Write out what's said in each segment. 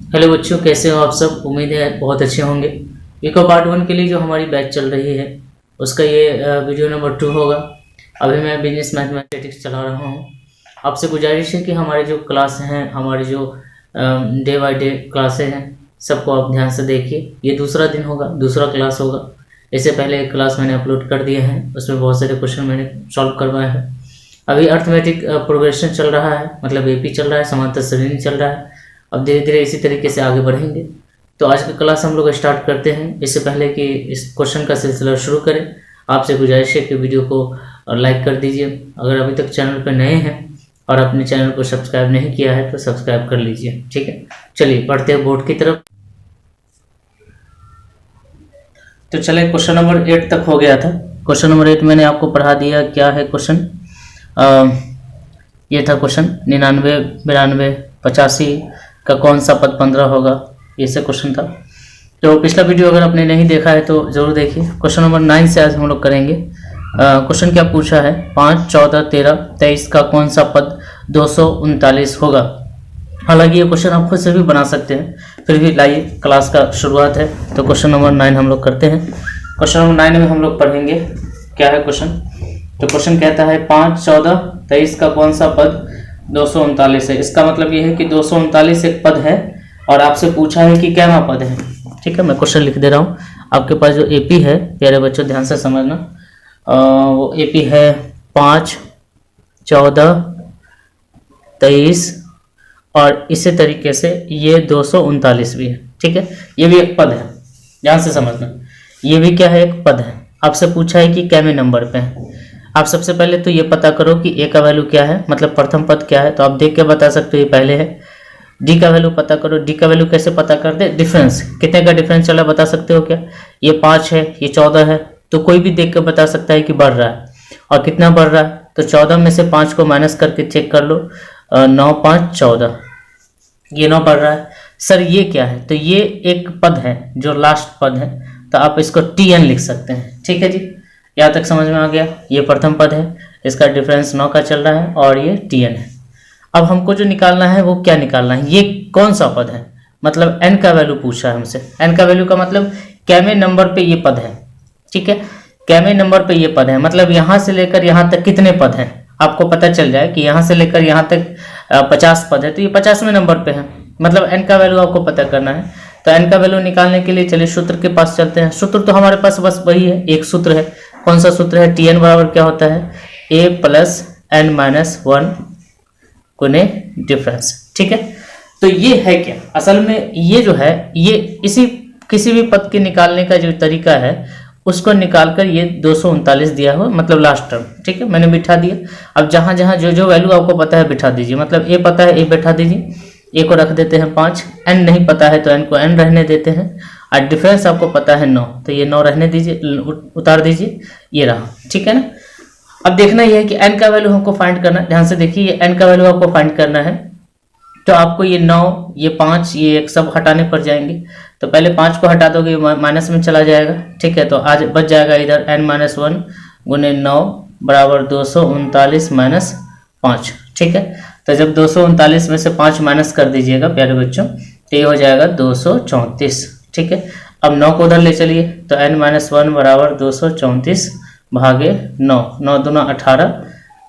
Hello बच्चों, कैसे हो आप सब। उम्मीद है बहुत अच्छे होंगे। इको पार्ट 1 के लिए जो हमारी बैच चल रही है उसका ये वीडियो नंबर 2 होगा। अभी मैं बिजनेस मैथमेटिक्स चला रहा हूँ। आपसे गुजारिश है कि हमारे जो क्लास हैं, हमारे जो डे बाय डे क्लासें हैं, सबको आप ध्यान से देखिए। ये दूसरा दिन होगा, दूसरा क्लास होगा। इससे पहले एक क्लास मैंने अपलोड कर दिया है, उसमें बहुत सारे क्वेश्चन मैंने सॉल्व करवाए हैं। अभी अर्थमेटिक प्रोग्रेशन चल रहा है, मतलब एपी चल रहा है, समांतर श्रेणी चल रहा है। अब धीरे धीरे इसी तरीके से आगे बढ़ेंगे। तो आज का क्लास हम लोग स्टार्ट करते हैं। इससे पहले कि इस क्वेश्चन का सिलसिला शुरू करें, आपसे गुजारिश है कि वीडियो को लाइक कर दीजिए। अगर अभी तक चैनल पर नए हैं और अपने चैनल को सब्सक्राइब नहीं किया है तो सब्सक्राइब कर लीजिए, ठीक है। चलिए बढ़ते हैं बोर्ड की तरफ। तो चले, क्वेश्चन नंबर 8 तक हो गया था। क्वेश्चन नंबर 8 मैंने आपको पढ़ा दिया। क्या है क्वेश्चन? ये था क्वेश्चन 99, 92, 85 का कौन सा पद 15 होगा, ये से क्वेश्चन था। तो पिछला वीडियो अगर आपने नहीं देखा है तो जरूर देखिए। क्वेश्चन नंबर 9 से आज हम लोग करेंगे। क्वेश्चन क्या पूछा है? 5, 14, 13, 23 का कौन सा पद 239 होगा। हालांकि ये क्वेश्चन आप खुद से भी बना सकते हैं, फिर भी लाइए, क्लास का शुरुआत है तो क्वेश्चन नंबर 9 हम लोग करते हैं। क्वेश्चन नंबर 9 में हम लोग पढ़ेंगे क्या है क्वेश्चन। तो क्वेश्चन कहता है 5, 14, 23 का कौन सा पद 239 है। इसका मतलब ये है कि 239 एक पद है और आपसे पूछा है कि कैमा पद है। ठीक है, मैं क्वेश्चन लिख दे रहा हूँ। आपके पास जो एपी है, प्यारे बच्चों ध्यान से समझना, वो एपी है 5, 14, 23 और इसी तरीके से ये 239 भी है। ठीक है, ये भी एक पद है, ध्यान से समझना। ये भी क्या है? एक पद है। आपसे पूछा है कि कैमे नंबर पे है। आप सबसे पहले तो ये पता करो कि ए का वैल्यू क्या है, मतलब प्रथम पद क्या है। तो आप देख के बता सकते हो, ये पहले है। डी का वैल्यू पता करो। डी का वैल्यू कैसे पता करते? डिफरेंस, कितने का डिफरेंस चला बता सकते हो क्या? ये 5 है, ये 14 है, तो कोई भी देख कर बता सकता है कि बढ़ रहा है। और कितना बढ़ रहा है? तो 14 में से 5 को माइनस करके चेक कर लो। 9, 5, 14, ये 9 बढ़ रहा है। सर ये क्या है? तो ये एक पद है जो लास्ट पद है, तो आप इसको टी एन लिख सकते हैं। ठीक है जी, यहाँ तक समझ में आ गया। ये प्रथम पद है, इसका डिफरेंस 9 का चल रहा है और ये टी एन है। अब हमको जो निकालना है वो क्या निकालना है? ये कौन सा पद है, मतलब एन का वैल्यू पूछा है हमसे। एन का वैल्यू का मतलब कैमे नंबर पे ये पद है। ठीक है, कैमे नंबर पे ये पद है, मतलब यहाँ से लेकर यहाँ तक कितने पद हैं आपको पता चल जाए कि यहाँ से लेकर यहाँ तक 50 पद है, तो ये 50वें नंबर पे है, मतलब एन का वैल्यू आपको पता करना है। तो एन का वैल्यू निकालने के लिए चलिए सूत्र के पास चलते हैं। सूत्र तो हमारे पास बस वही है, एक सूत्र है। कौन सा सूत्र है? टी एन बराबर क्या होता है? ए प्लस एन माइनस 1 गुने डिफरेंस। ठीक है, तो ये है क्या असल में? ये जो है, ये इसी किसी भी पद के निकालने का जो तरीका है उसको निकालकर ये 239 दिया हुआ, मतलब लास्ट टर्म। ठीक है, मैंने बिठा दिया। अब जहां जहां जो जो वैल्यू आपको पता है बिठा दीजिए, मतलब ए पता है, ए बैठा दीजिए। ए को रख देते हैं 5, एन नहीं पता है तो एन को एन रहने देते हैं, और डिफरेंस आपको पता है 9, तो ये 9 रहने दीजिए, उतार दीजिए, ये रहा। ठीक है ना। अब देखना यह है कि एन का वैल्यू हमको फाइंड करना है। ध्यान से देखिए, ये एन का वैल्यू आपको फाइंड करना है। तो आपको ये 9, ये 5, ये एक सब हटाने पड़ जाएंगे। तो पहले 5 को हटा दोगे, माइनस में चला जाएगा। ठीक है, तो आज बच जाएगा इधर n-1 गुने 9 बराबर 239 माइनस 5। ठीक है, तो जब 239 में से 5 माइनस कर दीजिएगा प्यारे बच्चों, तो ये हो जाएगा 234। ठीक है, अब 9 को उधर ले चलिए, तो n-1 बराबर 234 भागे 9, 9 दूना 18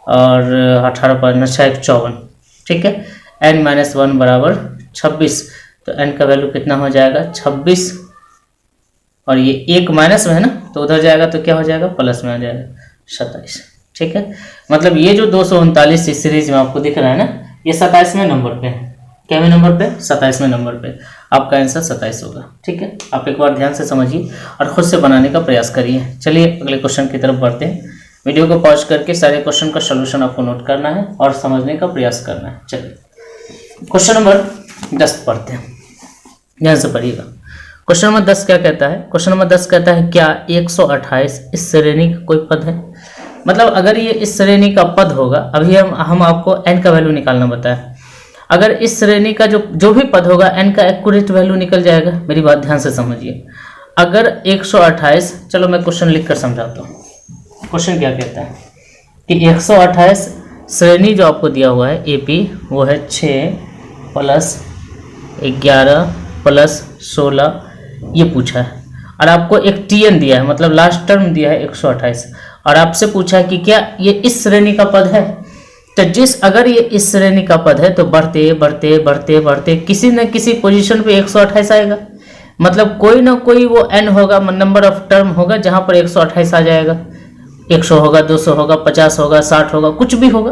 और 18 पर 6 54। ठीक है, n-1 बराबर 26, तो n का वैल्यू कितना हो जाएगा? 26, और ये एक माइनस में है ना, तो उधर जाएगा तो क्या हो जाएगा? प्लस में आ जाएगा 27। ठीक है, मतलब ये जो 239 इस सीरीज में आपको दिख रहा है ना, ये 27वें नंबर पे है। कैवें नंबर पे? 27वें नंबर पे। आपका आंसर 27 होगा। ठीक है, आप एक बार ध्यान से समझिए और खुद से बनाने का प्रयास करिए। चलिए अगले क्वेश्चन की तरफ बढ़ते हैं। वीडियो को पॉज करके सारे क्वेश्चन का सोल्यूशन आपको नोट करना है और समझने का प्रयास करना है। चलिए क्वेश्चन नंबर 10 पढ़ते हैं, ध्यान से पढ़िएगा। क्वेश्चन नंबर 10 क्या कहता है? क्वेश्चन नंबर 10 कहता है क्या 128 इस श्रेणी का कोई पद है? मतलब अगर ये इस श्रेणी का पद होगा, अभी हम आपको n का वैल्यू निकालना बताया। अगर इस श्रेणी का जो भी पद होगा n का एक्यूरेट वैल्यू निकल जाएगा। मेरी बात ध्यान से समझिए। अगर 128, चलो मैं क्वेश्चन लिख कर समझाता हूँ। क्वेश्चन क्या कहता है कि 128 श्रेणी जो आपको दिया हुआ है एपी, वो है 6 + 11 + 16 ये पूछा है, और आपको एक टीएन दिया है, मतलब लास्ट टर्म दिया है 128, और आपसे पूछा है कि क्या ये इस श्रेणी का पद है। तो अगर ये इस श्रेणी का पद है तो बढ़ते बढ़ते बढ़ते बढ़ते किसी न किसी पोजीशन पे 128 आएगा, मतलब कोई ना कोई वो n होगा, नंबर ऑफ टर्म होगा जहां पर 128 आ जाएगा। 100 होगा, 200 होगा, 50 होगा, 60 होगा, कुछ भी होगा,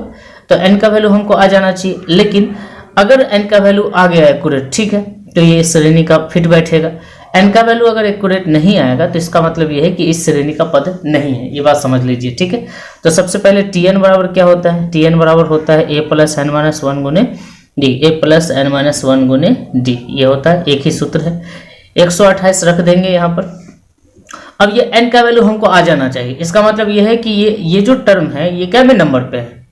तो n का वैल्यू हमको आ जाना चाहिए। लेकिन अगर n का वैल्यू आ गया एक्यूरेट, ठीक है, तो ये इस श्रेणी का फिट बैठेगा। n का वैल्यू अगर एक्यूरेट नहीं आएगा तो इसका मतलब ये है कि इस श्रेणी का पद नहीं है, ये बात समझ लीजिए, ठीक है। तो सबसे पहले tn बराबर क्या होता है, tn बराबर होता है a + n - 1 गुने d, a + n - 1 गुने d, ये होता है, एक ही सूत्र है। 128 रख देंगे यहाँ पर। अब ये n का वैल्यू हमको आ जाना चाहिए, इसका मतलब ये है कि ये जो टर्म है ये क्या में नंबर पे है,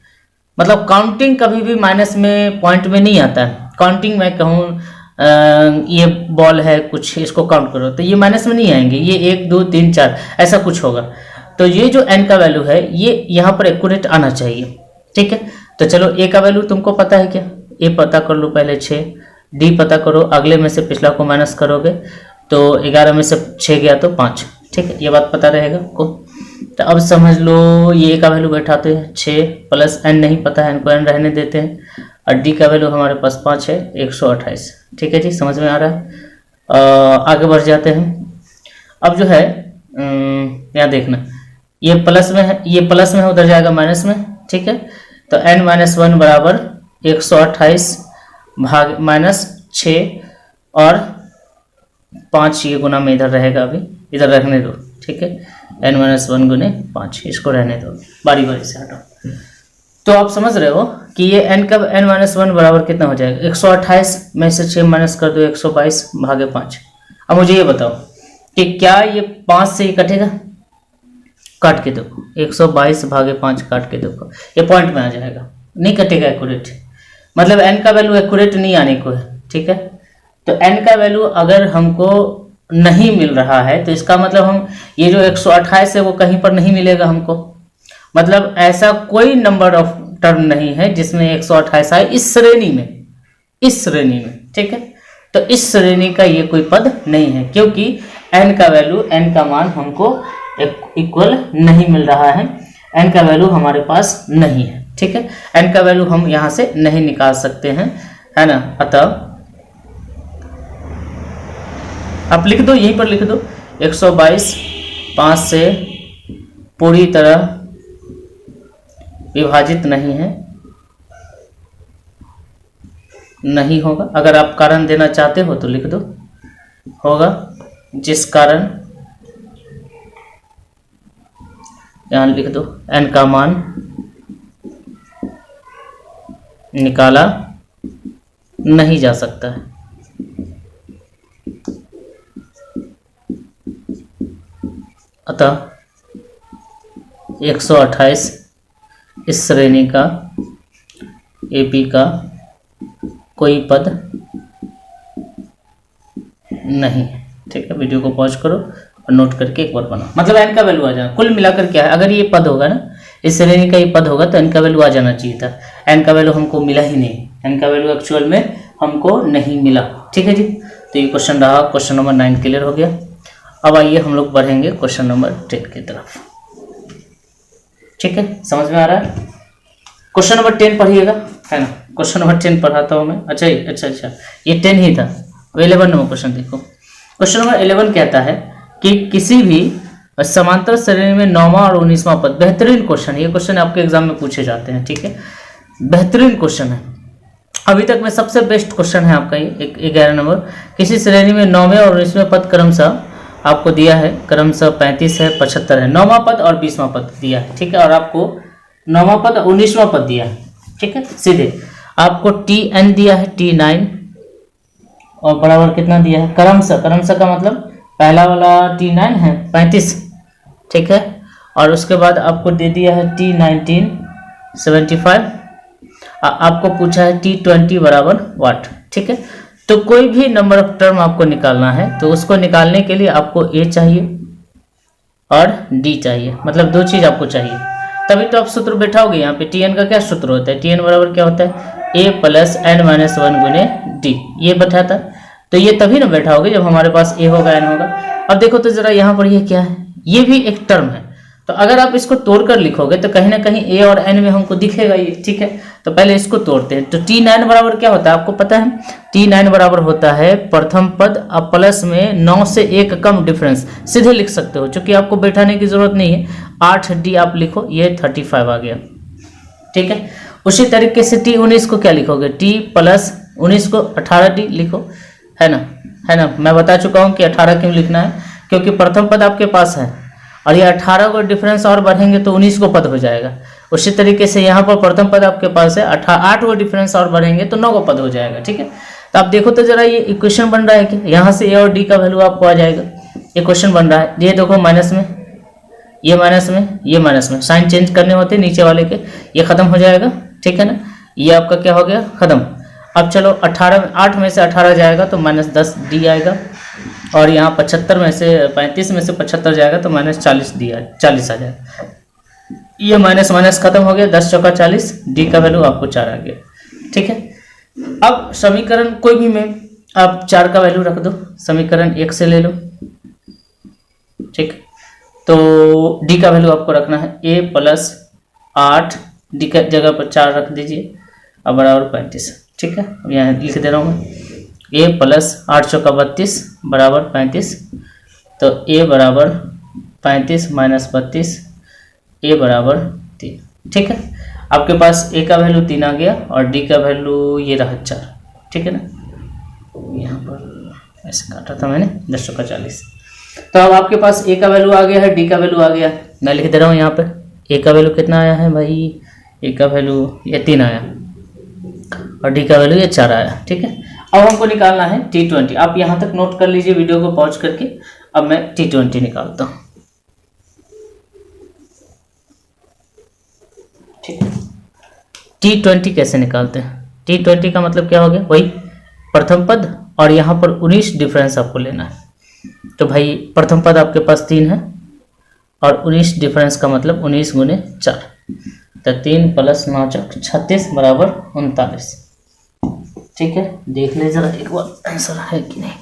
मतलब काउंटिंग कभी भी माइनस में पॉइंट में नहीं आता है। काउंटिंग मैं कहूँ ये बॉल है कुछ, इसको काउंट करो तो ये माइनस में नहीं आएंगे, ये 1 2 3 4 ऐसा कुछ होगा। तो ये जो n का वैल्यू है ये यहाँ पर एक्यूरेट आना चाहिए, ठीक है। तो चलो a का वैल्यू तुमको पता है क्या, a पता कर लो पहले 6, d पता करो, अगले में से पिछला को माइनस करोगे तो 11 में से 6 गया तो 5, ठीक है, ये बात पता रहेगा को। तो अब समझ लो ये a का वैल्यू बैठाते हैं 6 + n नहीं पता है, n को n रहने देते हैं, और d का वैल्यू हमारे पास 5 है, 128, ठीक है जी, समझ में आ रहा है। आगे बढ़ जाते हैं। अब जो है यहाँ देखना, ये प्लस में है, ये प्लस में है, उधर जाएगा माइनस में, ठीक है। तो n - 1 बराबर 128 भाग -6 और 5, ये गुना में इधर रहेगा, अभी इधर रखने दो, ठीक है। n - 1 गुने 5, इसको रहने दो, बारी बारी से हटाओ। तो आप समझ रहे हो कि ये n का n - 1 बराबर कितना हो जाएगा, 128 में से 6 माइनस कर दो, 122 भागे 5। अब मुझे ये बताओ कि क्या ये 5 से ही कटेगा, काट के देखो, 122 भागे 5 काट के देखो, ये पॉइंट में आ जाएगा, नहीं कटेगा एक्यूरेट, मतलब n का वैल्यू एक्यूरेट नहीं आने को है, ठीक है। तो n का वैल्यू अगर हमको नहीं मिल रहा है तो इसका मतलब हम ये जो 128 है वो कहीं पर नहीं मिलेगा हमको, मतलब ऐसा कोई नंबर ऑफ टर्म नहीं है जिसमें 128 आए इस श्रेणी में, इस श्रेणी में, ठीक है। तो इस श्रेणी का ये कोई पद नहीं है, क्योंकि n का वैल्यू, n का मान हमको इक्वल नहीं मिल रहा है, n का वैल्यू हमारे पास नहीं है, ठीक है। n का वैल्यू हम यहाँ से नहीं निकाल सकते हैं, है ना। अतः आप लिख दो, यहीं पर लिख दो, 122 5 से पूरी तरह विभाजित नहीं है, नहीं होगा। अगर आप कारण देना चाहते हो तो लिख दो, होगा, जिस कारण, यहां लिख दो, n का मान निकाला नहीं जा सकता है। अतः 128 इस श्रेणी का AP का कोई पद नहीं है, ठीक है। वीडियो को पॉज करो और नोट करके एक बार बनाओ, मतलब n का वैल्यू आ जाना, कुल मिलाकर क्या है, अगर ये पद होगा ना, इस श्रेणी का ये पद होगा तो n का वैल्यू आ जाना चाहिए था, n का वैल्यू हमको मिला ही नहीं, n का वैल्यू एक्चुअल में हमको नहीं मिला, ठीक है जी। तो ये क्वेश्चन रहा, क्वेश्चन नंबर 9 क्लियर हो गया। अब आइए हम लोग बढ़ेंगे क्वेश्चन नंबर 10 की तरफ, ठीक है, समझ में आ रहा है। क्वेश्चन नंबर 10 पढ़िएगा, है ना। क्वेश्चन नंबर 10 पढ़ाता हूँ मैं, अच्छा, ये 10 ही था। 11 नंबर क्वेश्चन देखो, क्वेश्चन नंबर 11 कहता है कि किसी भी समांतर श्रेणी में 9वां और 19वां पद, बेहतरीन क्वेश्चन, ये क्वेश्चन आपके एग्जाम में पूछे जाते हैं, ठीक है, बेहतरीन क्वेश्चन है, अभी तक में सबसे बेस्ट क्वेश्चन है आपका ये 11 नंबर। किसी श्रेणी में 9वें और 19वें पद क्रमशः आपको दिया है, क्रमशः 35 है, 75 है, 9वां पद और 20वां पद दिया है, ठीक है, और आपको 9वां पद और 19वां पद दिया है, ठीक है। सीधे आपको Tn दिया है, T9 और बराबर कितना दिया है, क्रमशः का मतलब पहला वाला T9 है 35, ठीक है, और उसके बाद आपको दे दिया है T19 75, आपको पूछा है T20 बराबर वाट, ठीक है। तो कोई भी नंबर ऑफ टर्म आपको निकालना है तो उसको निकालने के लिए आपको A चाहिए और D चाहिए, मतलब दो चीज आपको चाहिए, तभी तो आप सूत्र बैठाओगे। यहाँ पे Tn का क्या सूत्र होता है, Tn बराबर क्या होता है, ए प्लस एन माइनस 1 गुने डी, ये बैठा था। तो ये तभी ना बैठा होगा जब हमारे पास ए होगा एन होगा। अब देखो तो जरा यहाँ पर ये क्या है, ये भी एक टर्म है। तो अगर आप इसको तोड़कर लिखोगे तो कहीं ना कहीं ए और एन में हमको दिखेगा ये, ठीक है। तो पहले इसको तोड़ते हैं। तो T9 बराबर क्या होता है आपको पता है, T9 बराबर होता है प्रथम पद अब प्लस में 9 से 1 कम डिफरेंस, सीधे लिख सकते हो चूंकि आपको बैठाने की जरूरत नहीं है। 8D आप लिखो, ये 35 आ गया, ठीक है। उसी तरीके से T19 को क्या लिखोगे, T प्लस 19 को 18D लिखो, है ना, है ना। मैं बता चुका हूँ कि 18 क्यों लिखना है, क्योंकि प्रथम पद आपके पास है और ये 18 को डिफरेंस और बढ़ेंगे तो 19 को पद हो जाएगा। उसी तरीके से यहाँ पर प्रथम पद आपके पास है, 8 को डिफरेंस और बढ़ेंगे तो 9 को पद हो जाएगा, ठीक है। तो आप देखो तो जरा ये इक्वेशन बन रहा है कि यहाँ से ए और डी का वैल्यू आपको आ जाएगा। ये क्वेश्चन बन रहा है, ये देखो माइनस में, ये माइनस में, ये माइनस में, साइन चेंज करने होते नीचे वाले के, ये खत्म हो जाएगा, ठीक है ना। ये आपका क्या हो गया, खत्म। अब चलो 8 में से 18 जाएगा तो -10D आएगा, और यहाँ 35 में से 75 जाएगा तो -40D 40 आ जाएगा। ये माइनस माइनस खत्म हो गया, 10 चौका 40, डी का वैल्यू आपको 4 आ गया, ठीक है। अब समीकरण कोई भी में आप 4 का वैल्यू रख दो, समीकरण 1 से ले लो, ठीक। तो डी का वैल्यू आपको रखना है a प्लस 8, डी का जगह पर 4 रख दीजिए, अब बराबर 35, ठीक है। यहाँ लिख दे रहा हूँ मैं, a प्लस 8 चौका 32 बराबर 35। तो a बराबर 35 माइनस 32, a बराबर 3, ठीक है। आपके पास a का वैल्यू 3 आ गया और d का वैल्यू ये रहा 4, ठीक है ना। यहाँ पर ऐसे काटा था मैंने 10 चौका 40। तो अब आपके पास a का वैल्यू आ गया है, d का वैल्यू आ गया है। मैं लिख दे रहा हूँ यहाँ पे a का वैल्यू कितना आया है भाई, a का वैल्यू ये 3 आया और d का वैल्यू ये 4 आया, ठीक है। अब हमको निकालना है T20। आप यहाँ तक नोट कर लीजिए वीडियो को पॉज करके। अब मैं T20 निकालता हूँ, ठीक है। T20 कैसे निकालते हैं, T20 का मतलब क्या हो गया, वही प्रथम पद और यहाँ पर 19 डिफरेंस आपको लेना है। तो भाई प्रथम पद आपके पास 3 है और 19 डिफरेंस का मतलब 19 गुने 4, तो 3 प्लस 9 चौक 36 बराबर 39, ठीक है। देख ले जरा एक बार आंसर है कि नहीं।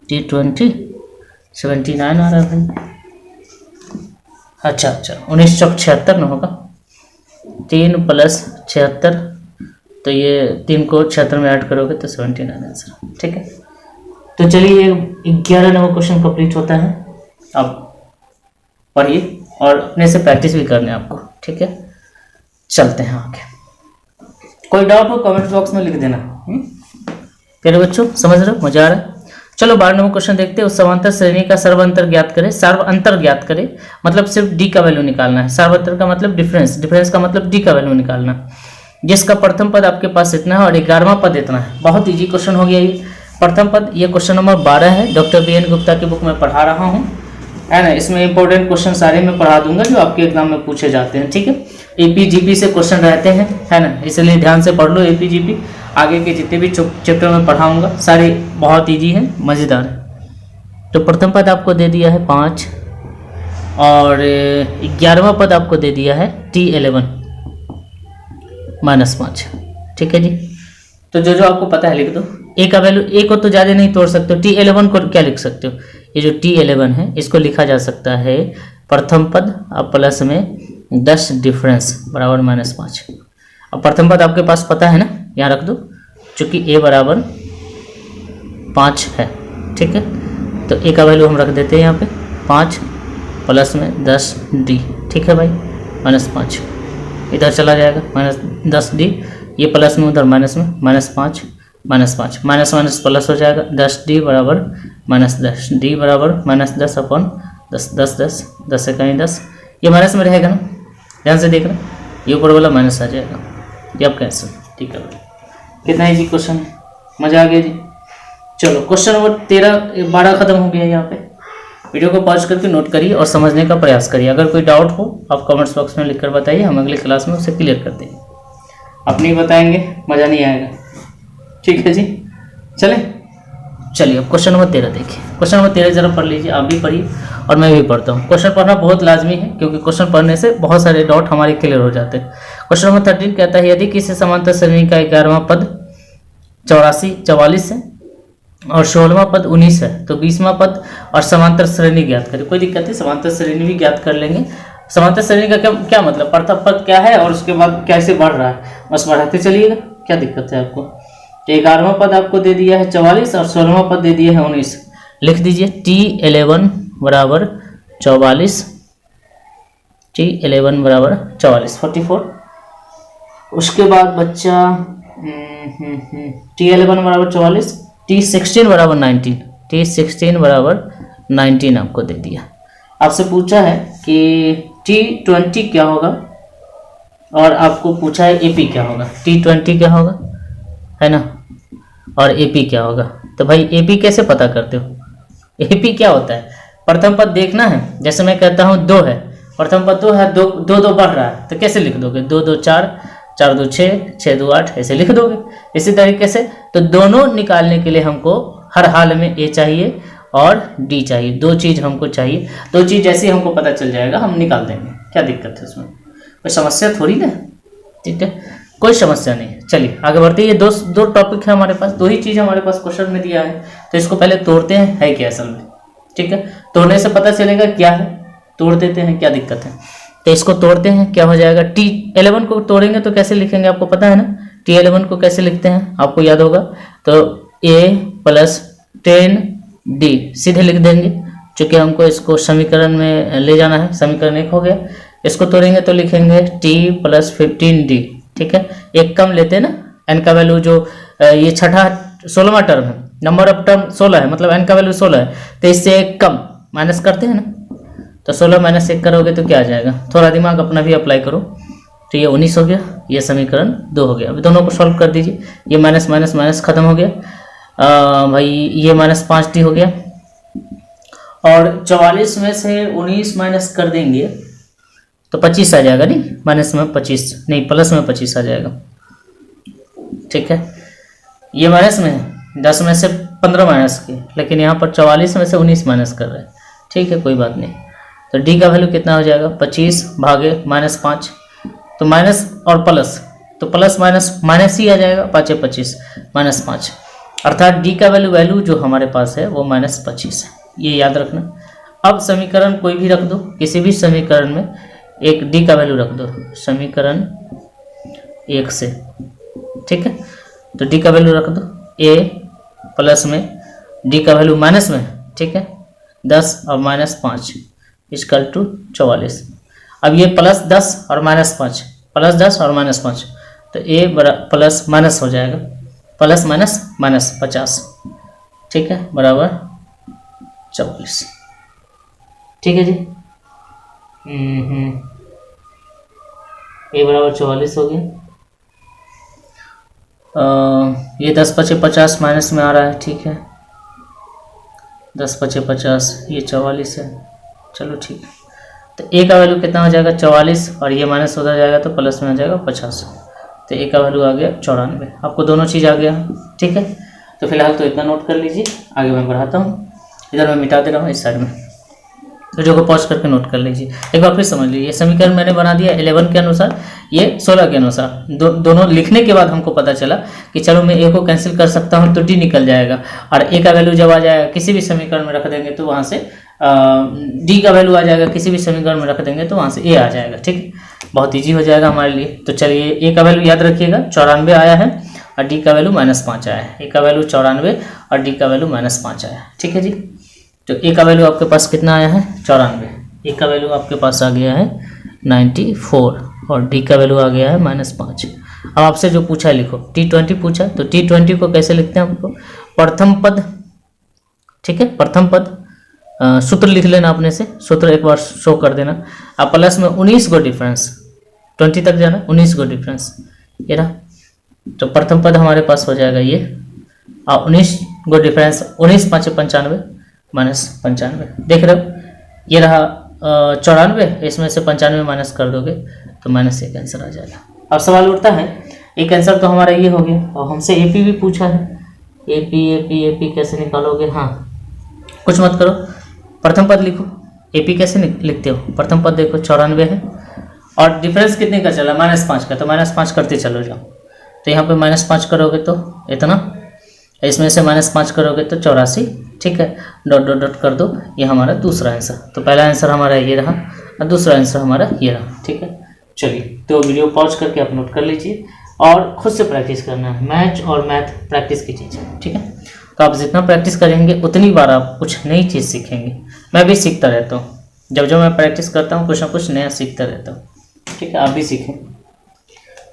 T20 79 आ रहा है भाई। अच्छा 19 चौक 76 ना होगा, 3 प्लस 76, तो ये 3 को 76 में ऐड करोगे तो 79 आंसर, ठीक है। तो चलिए 11 नंबर क्वेश्चन कंप्लीट होता है। अब पढ़िए और अपने से प्रैक्टिस भी करने आपको, ठीक है। चलते हैं आगे। कोई डाउट हो कमेंट बॉक्स में लिख देना। प्यारे बच्चों समझ रहे हो, मजा आ रहा है। चलो 12 नंबर क्वेश्चन देखते हैं। उस समांतर श्रेणी का सर्वांतर ज्ञात करें। सर्वांतर ज्ञात करें मतलब सिर्फ डी का वैल्यू निकालना है। सर्वांतर का मतलब डिफरेंस, डिफरेंस का मतलब डी का वैल्यू निकालना, जिसका प्रथम पद आपके पास इतना है और 11वां पद इतना है। बहुत इजी क्वेश्चन हो गया ये। प्रथम पद ये क्वेश्चन नंबर 12 है, डॉक्टर BN गुप्ता की बुक में पढ़ा रहा हूँ, है ना। इसमें इंपॉर्टेंट क्वेश्चन सारे मैं पढ़ा दूंगा जो आपके एग्जाम में पूछे जाते हैं, ठीक है। APGP से क्वेश्चन रहते हैं, है ना, इसलिए ध्यान से पढ़ लो APGP। आगे के जितने भी चैप्टर में पढ़ाऊंगा सारे बहुत इजी हैं, मज़ेदार है। तो प्रथम पद आपको दे दिया है 5 और 11वां पद आपको दे दिया है T11 -5, ठीक है जी। तो जो जो आपको पता है लिख दो। ए का वैल्यू, ए को तो ज़्यादा नहीं तोड़ सकते हो। T11 को क्या लिख सकते हो, ये जो T11 है इसको लिखा जा सकता है प्रथम पद अब प्लस में 10 डिफरेंस बराबर -5। अब प्रथम पद आपके पास पता है ना, यहाँ रख दो, चूँकि ए बराबर 5 है, ठीक है। तो ए का वैल्यू हम रख देते हैं यहाँ पे 5 प्लस में 10D, ठीक है भाई, -5 इधर चला जाएगा, -10D, ये प्लस में उधर माइनस में, -5 -5 माइनस माइनस प्लस हो जाएगा, 10D बराबर -10D बराबर -10 अपन 10 10 10 10 से कहीं 10, ये माइनस में रहेगा ना, ध्यान से देखना, ये ऊपर वाला माइनस आ जाएगा, ये अब कैंसिल, ठीक है भाई। कितना इजी क्वेश्चन है, मजा आ गया जी। चलो क्वेश्चन नंबर 13 12 खत्म हो गया यहाँ पे। वीडियो को पॉज करके नोट करिए और समझने का प्रयास करिए। अगर कोई डाउट हो आप कमेंट्स बॉक्स में लिखकर बताइए, हम अगली क्लास में उसे क्लियर कर देंगे। आप नहीं बताएंगे मज़ा नहीं आएगा, ठीक है जी। चलें चलिए अब क्वेश्चन नंबर 13 देखिए। क्वेश्चन नंबर 13 जरा पढ़ लीजिए, आप भी पढ़िए और मैं भी पढ़ता हूँ। क्वेश्चन पढ़ना बहुत लाजमी है क्योंकि क्वेश्चन पढ़ने से बहुत सारे डाउट हमारे क्लियर हो जाते हैं। क्वेश्चन नंबर 13 कहता है यदि किसी समांतर श्रेणी का 11वां पद 44 है और 16वां पद 19 है तो 20वां पद और समांतर श्रेणी ज्ञात करें। कोई दिक्कत नहीं, समांतर श्रेणी भी ज्ञात कर लेंगे। समांतर श्रेणी का क्या मतलब, प्रथम पद क्या है और उसके बाद कैसे बढ़ रहा है, बस बढ़ाते चलिएगा, क्या दिक्कत है आपको। तो 11वां पद आपको दे दिया है 44 और 16वां पद दे दिया है 19। लिख दीजिए T11 बराबर 44, T11 बराबर 44 44। उसके बाद बच्चा T11 बराबर 44, T16 बराबर 19, T16 बराबर 19 आपको दे दिया। आपसे पूछा है कि T20 क्या होगा और आपको पूछा है AP क्या होगा। T20 क्या होगा है ना, और AP क्या होगा। तो भाई AP कैसे पता करते हो, AP क्या होता है, प्रथम पद देखना है। जैसे मैं कहता हूँ 2 है, प्रथम पद 2 है, 2 बढ़ रहा है तो कैसे लिख दोगे, 2 2 4, 4 2 6, 6 2 8 ऐसे लिख दोगे। इसी तरीके से तो दोनों निकालने के लिए हमको हर हाल में A चाहिए और D चाहिए, दो चीज़ हमको चाहिए। दो चीज़ जैसे हमको पता चल जाएगा हम निकाल देंगे, क्या दिक्कत है उसमें, कोई समस्या थोड़ी ना, ठीक है, कोई समस्या नहीं है। चलिए आगे बढ़ते हैं। ये दो टॉपिक है हमारे पास, दो ही चीज़ हमारे पास क्वेश्चन में दिया है तो इसको पहले तोड़ते हैं, है क्या असल में, ठीक है। तोड़ने से पता चलेगा क्या है, तोड़ देते हैं, क्या दिक्कत है। तो इसको तोड़ते हैं, क्या हो जाएगा, T11 को तोड़ेंगे तो कैसे लिखेंगे आपको पता है ना, T11 को कैसे लिखते हैं आपको याद होगा, तो A + 10D सीधे लिख देंगे, चूँकि हमको इसको समीकरण में ले जाना है। समीकरण 1 हो गया। इसको तोड़ेंगे तो लिखेंगे T + 15D, ठीक है। एक कम लेते हैं ना, n का वैल्यू जो ये छठा 16वां टर्म है, नंबर ऑफ टर्म 16 है, मतलब n का वैल्यू 16 है, तो इससे एक कम माइनस करते हैं ना, तो 16 - 1 करोगे तो क्या आ जाएगा, थोड़ा दिमाग अपना भी अप्लाई करो। तो ये 19 हो गया, ये समीकरण 2 हो गया। अभी दोनों को सॉल्व कर दीजिए, ये माइनस माइनस माइनस खत्म हो गया, भाई ये -5D हो गया। और 44 में से 19 माइनस कर देंगे तो 25 आ जाएगा, नहीं माइनस में 25 नहीं, प्लस में 25 आ जाएगा, ठीक है। ये माइनस में है, 10 में से 15 माइनस के, लेकिन यहाँ पर 44 में से 19 माइनस कर रहे हैं, ठीक है, कोई बात नहीं। तो D का वैल्यू कितना हो जाएगा, 25 भागे -5, तो माइनस और प्लस, तो प्लस माइनस ही आ जाएगा, 5 × 25 -5, अर्थात D का वैल्यू जो हमारे पास है वो -25 है, ये याद रखना। अब समीकरण कोई भी रख दो, किसी भी समीकरण में एक D का वैल्यू रख दो, समीकरण 1 से, ठीक है। तो D का वैल्यू रख दो, A प्लस में D का वैल्यू माइनस में, ठीक है, 10 और -5 = 44। अब ये +10 और -5, +10 और -5, तो A प्लस माइनस हो जाएगा, प्लस माइनस 50, ठीक है, बराबर 44, ठीक है जी। A बराबर 44 हो गया। ये 10 × 5 = 50 माइनस में आ रहा है, ठीक है, 10 × 5 = 50, ये 44 है, चलो ठीक है। तो A का वैल्यू कितना हो जाएगा, 44, और ये माइनस होता जाएगा तो प्लस में आ जाएगा 50, तो A का वैल्यू आ गया 94। आपको दोनों चीज़ आ गया, ठीक है। तो फिलहाल तो इतना नोट कर लीजिए, आगे मैं बढ़ाता हूँ। इधर मैं मिटा दे रहा हूँ इस साइड में, वीडियो को पॉज करके नोट कर लीजिए। एक बार फिर समझ लीजिए, समीकरण मैंने बना दिया 11 के अनुसार, ये 16 के अनुसार। दोनों लिखने के बाद हमको पता चला कि चलो मैं A को कैंसिल कर सकता हूँ तो D निकल जाएगा, और A का वैल्यू जब आ जाएगा किसी भी समीकरण में रख देंगे तो वहाँ से D का वैल्यू आ जाएगा, किसी भी समीकरण में रख देंगे तो वहाँ से A आ जाएगा, ठीक है, बहुत ईजी हो जाएगा हमारे लिए। तो चलिए A का वैल्यू याद रखिएगा 94 आया है और D का वैल्यू -5 आया है। A का वैल्यू 94 और D का वैल्यू -5 आया है, ठीक है जी। तो A का वैल्यू आपके पास कितना आया है, 94, A का वैल्यू आपके पास आ गया है 94 और D का वैल्यू आ गया है -5। अब आपसे जो पूछा है लिखो, T20 पूछा, तो T20 को कैसे लिखते हैं आपको, प्रथम पद, ठीक है, प्रथम पद, सूत्र लिख लेना अपने से, सूत्र एक बार शो कर देना। अब प्लस में 19 को डिफरेंस, 20 तक जाना, 19 को डिफरेंस, ये रहा, तो प्रथम पद हमारे पास हो जाएगा ये, और 19 को डिफरेंस, 19 × 5 = 95 -95, देख रहे हो, ये रहा 94, इसमें से 95 माइनस कर दोगे तो -1 आंसर आ जाएगा। अब सवाल उठता है, एक आंसर तो हमारा ये हो गया और हमसे AP भी पूछा है, AP कैसे निकालोगे? हाँ, कुछ मत करो, प्रथम पद लिखो। AP कैसे लिखते हो? प्रथम पद देखो 94 है और डिफरेंस कितने का चला? -5 का, तो -5 करते चलो जाओ। तो यहाँ पे -5 करोगे तो इतना, इसमें से -5 करोगे तो 84, ठीक है, डॉट डॉट डॉट कर दो, ये हमारा दूसरा आंसर। तो पहला आंसर हमारा ये रहा और दूसरा आंसर हमारा ये रहा, ठीक है। चलिए, तो वीडियो पॉज करके आप नोट कर लीजिए और खुद से प्रैक्टिस करना है। मैथ और मैथ प्रैक्टिस की चीज़ है, ठीक है। तो आप जितना प्रैक्टिस करेंगे उतनी बार आप कुछ नई चीज़ सीखेंगे। मैं भी सीखता रहता हूँ, जब मैं प्रैक्टिस करता हूँ कुछ ना कुछ नया सीखता रहता हूँ, ठीक है। आप भी सीखें।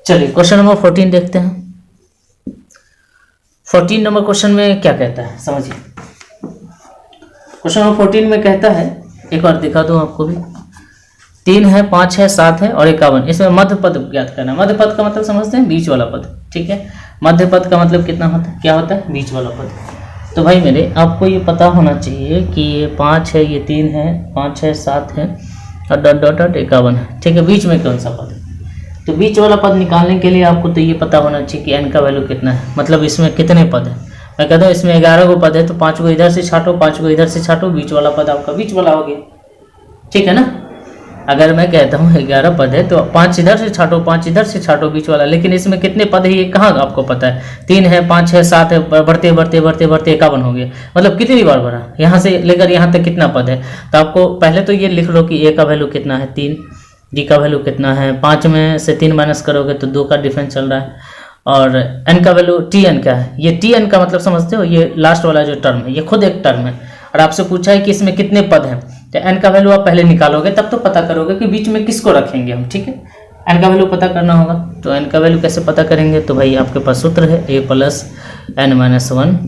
चलिए, क्वेश्चन नंबर 14 देखते हैं। 14 नंबर क्वेश्चन में क्या कहता है, समझिए। क्वेश्चन नंबर 14 में कहता है, एक बार दिखा दूं आपको भी, 3 है, 5 है, 7 है और 51। इसमें मध्य पद ज्ञात करना है। मध्य पद का मतलब समझते हैं, बीच वाला पद, ठीक है। मध्य पद का मतलब कितना होता है, क्या होता है? बीच वाला पद। तो भाई मेरे, आपको ये पता होना चाहिए कि ये 5 है, ये 3 है, 5 है, 7 है और डॉट डॉट डॉट 51 है, ठीक है। बीच में कौन सा पद है? तो बीच वाला पद निकालने के लिए आपको तो ये पता होना चाहिए कि n का वैल्यू कितना है, मतलब इसमें कितने पद है। मैं कहता हूँ इसमें 11 गो पद है, तो 5 को इधर से छाटो, 5 को इधर से छाटो, बीच वाला पद आपका बीच वाला हो गया, ठीक है ना। अगर मैं कहता हूँ 11 पद है तो 5 इधर से छाटो, 5 इधर से छाटो, बीच वाला। लेकिन इसमें कितने पद है ये कहाँ आपको पता है? 3 है, 5 है, 7 है, बढ़ते बढ़ते बढ़ते बढ़ते 51 हो गया। मतलब कितनी बार बढ़ा, यहाँ से लेकर यहाँ तक कितना पद है? तो आपको पहले तो ये लिख लो कि a का वैल्यू कितना है 3, d का वैल्यू कितना है 5, में से 3 माइनस करोगे तो 2 का डिफरेंस चल रहा है, और n का वैल्यू tn क्या है? ये tn का मतलब समझते हो, ये लास्ट वाला जो टर्म है ये खुद एक टर्म है। और आपसे पूछा है कि इसमें कितने पद हैं, तो n का वैल्यू आप पहले निकालोगे, तब तो पता करोगे कि बीच में किसको रखेंगे हम, ठीक है। n का वैल्यू पता करना होगा, तो n का वैल्यू कैसे पता करेंगे? तो भाई आपके पास सूत्र है a प्लस n-1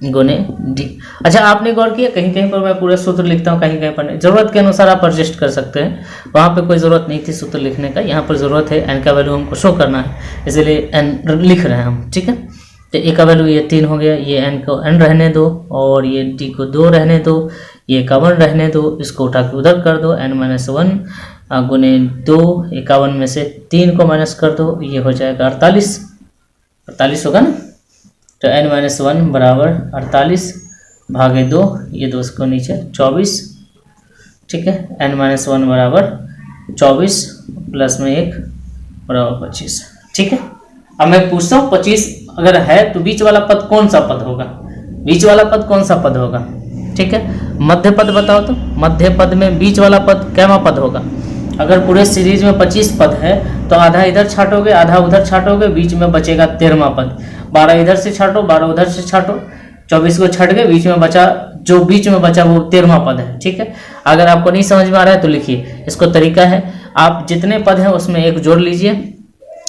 गुने d। अच्छा, आपने गौर किया, कहीं कहीं पर मैं पूरा सूत्र लिखता हूँ, कहीं कहीं पर नहीं। ज़रूरत के अनुसार आप एडजस्ट कर सकते हैं। वहाँ पे कोई ज़रूरत नहीं थी सूत्र लिखने का, यहाँ पर ज़रूरत है, n का वैल्यू हमको शो करना है, इसलिए n लिख रहे हैं हम, ठीक है। तो a का वैल्यू ये 3 हो गया, ये n को n रहने दो और ये d को 2 रहने दो, ये 51 रहने दो, इसको उठा के उधर कर दो, n-1 गुने 2, 51 में से 3 को माइनस कर दो, ये हो जाएगा 48 होगा ना। तो n-1 बराबर 48 भागे 2, ये 2 को नीचे 24, ठीक है। n-1 बराबर 24 प्लस में 1 बराबर 25, ठीक है। अब मैं पूछता हूँ 25 अगर है तो बीच वाला पद कौन सा पद होगा? बीच वाला पद कौन सा पद होगा, ठीक है। मध्य पद बताओ तो, मध्य पद में बीच वाला पद कैमा पद होगा? अगर पूरे सीरीज में 25 पद है तो आधा इधर छाटोगे, आधा उधर छाटोगे, बीच में बचेगा 13वां पद। 12 इधर से छाटो, 12 उधर से छाटो, 24 को छट गए, बीच में बचा, जो बीच में बचा वो 13वां पद है, ठीक है। अगर आपको नहीं समझ में आ रहा है तो लिखिए, इसको तरीका है, आप जितने पद हैं उसमें 1 जोड़ लीजिए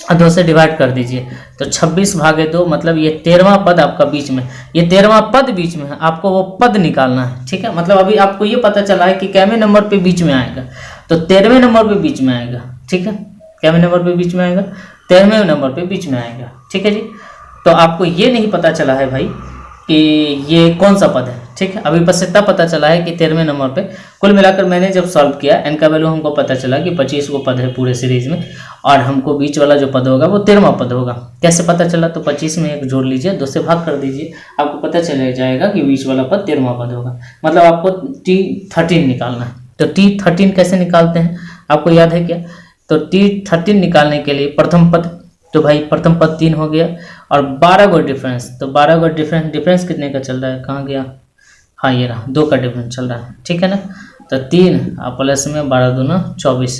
और 2 से डिवाइड कर दीजिए, तो 26 भागे 2, मतलब ये 13वां पद आपका बीच में, ये 13वां पद बीच में है, आपको वो पद निकालना है, ठीक है। मतलब अभी आपको ये पता चला है कि कैमे नंबर पे बीच में आएगा, तो 13वें नंबर पे बीच में आएगा, ठीक है। कैमे नंबर पे बीच में आएगा, 13वें नंबर पे बीच में आएगा, ठीक है जी। तो आपको ये नहीं पता चला है भाई कि ये कौन सा पद है, ठीक है। अभी बस इतना पता चला है कि 13वें नंबर पे। कुल मिलाकर मैंने जब सॉल्व किया, n का वैल्यू हमको पता चला कि 25 को पद है पूरे सीरीज में, और हमको बीच वाला जो पद होगा वो 13वां पद होगा। कैसे पता चला? तो 25 में 1 जोड़ लीजिए, 2 से भाग कर दीजिए, आपको पता चल जाएगा कि बीच वाला पद 13वां पद होगा। मतलब आपको T13 निकालना है। तो T13 कैसे निकालते हैं, आपको याद है क्या? तो T13 निकालने के लिए प्रथम पद, तो भाई प्रथम पद 3 हो गया और 12 गो डिफरेंस, तो 12 गो डिफरेंस कितने का चल रहा है, कहाँ गया? हाँ ये रहा, 2 का डिफरेंस चल रहा है, ठीक है ना। तो 3 और प्लस में 12 दूना 24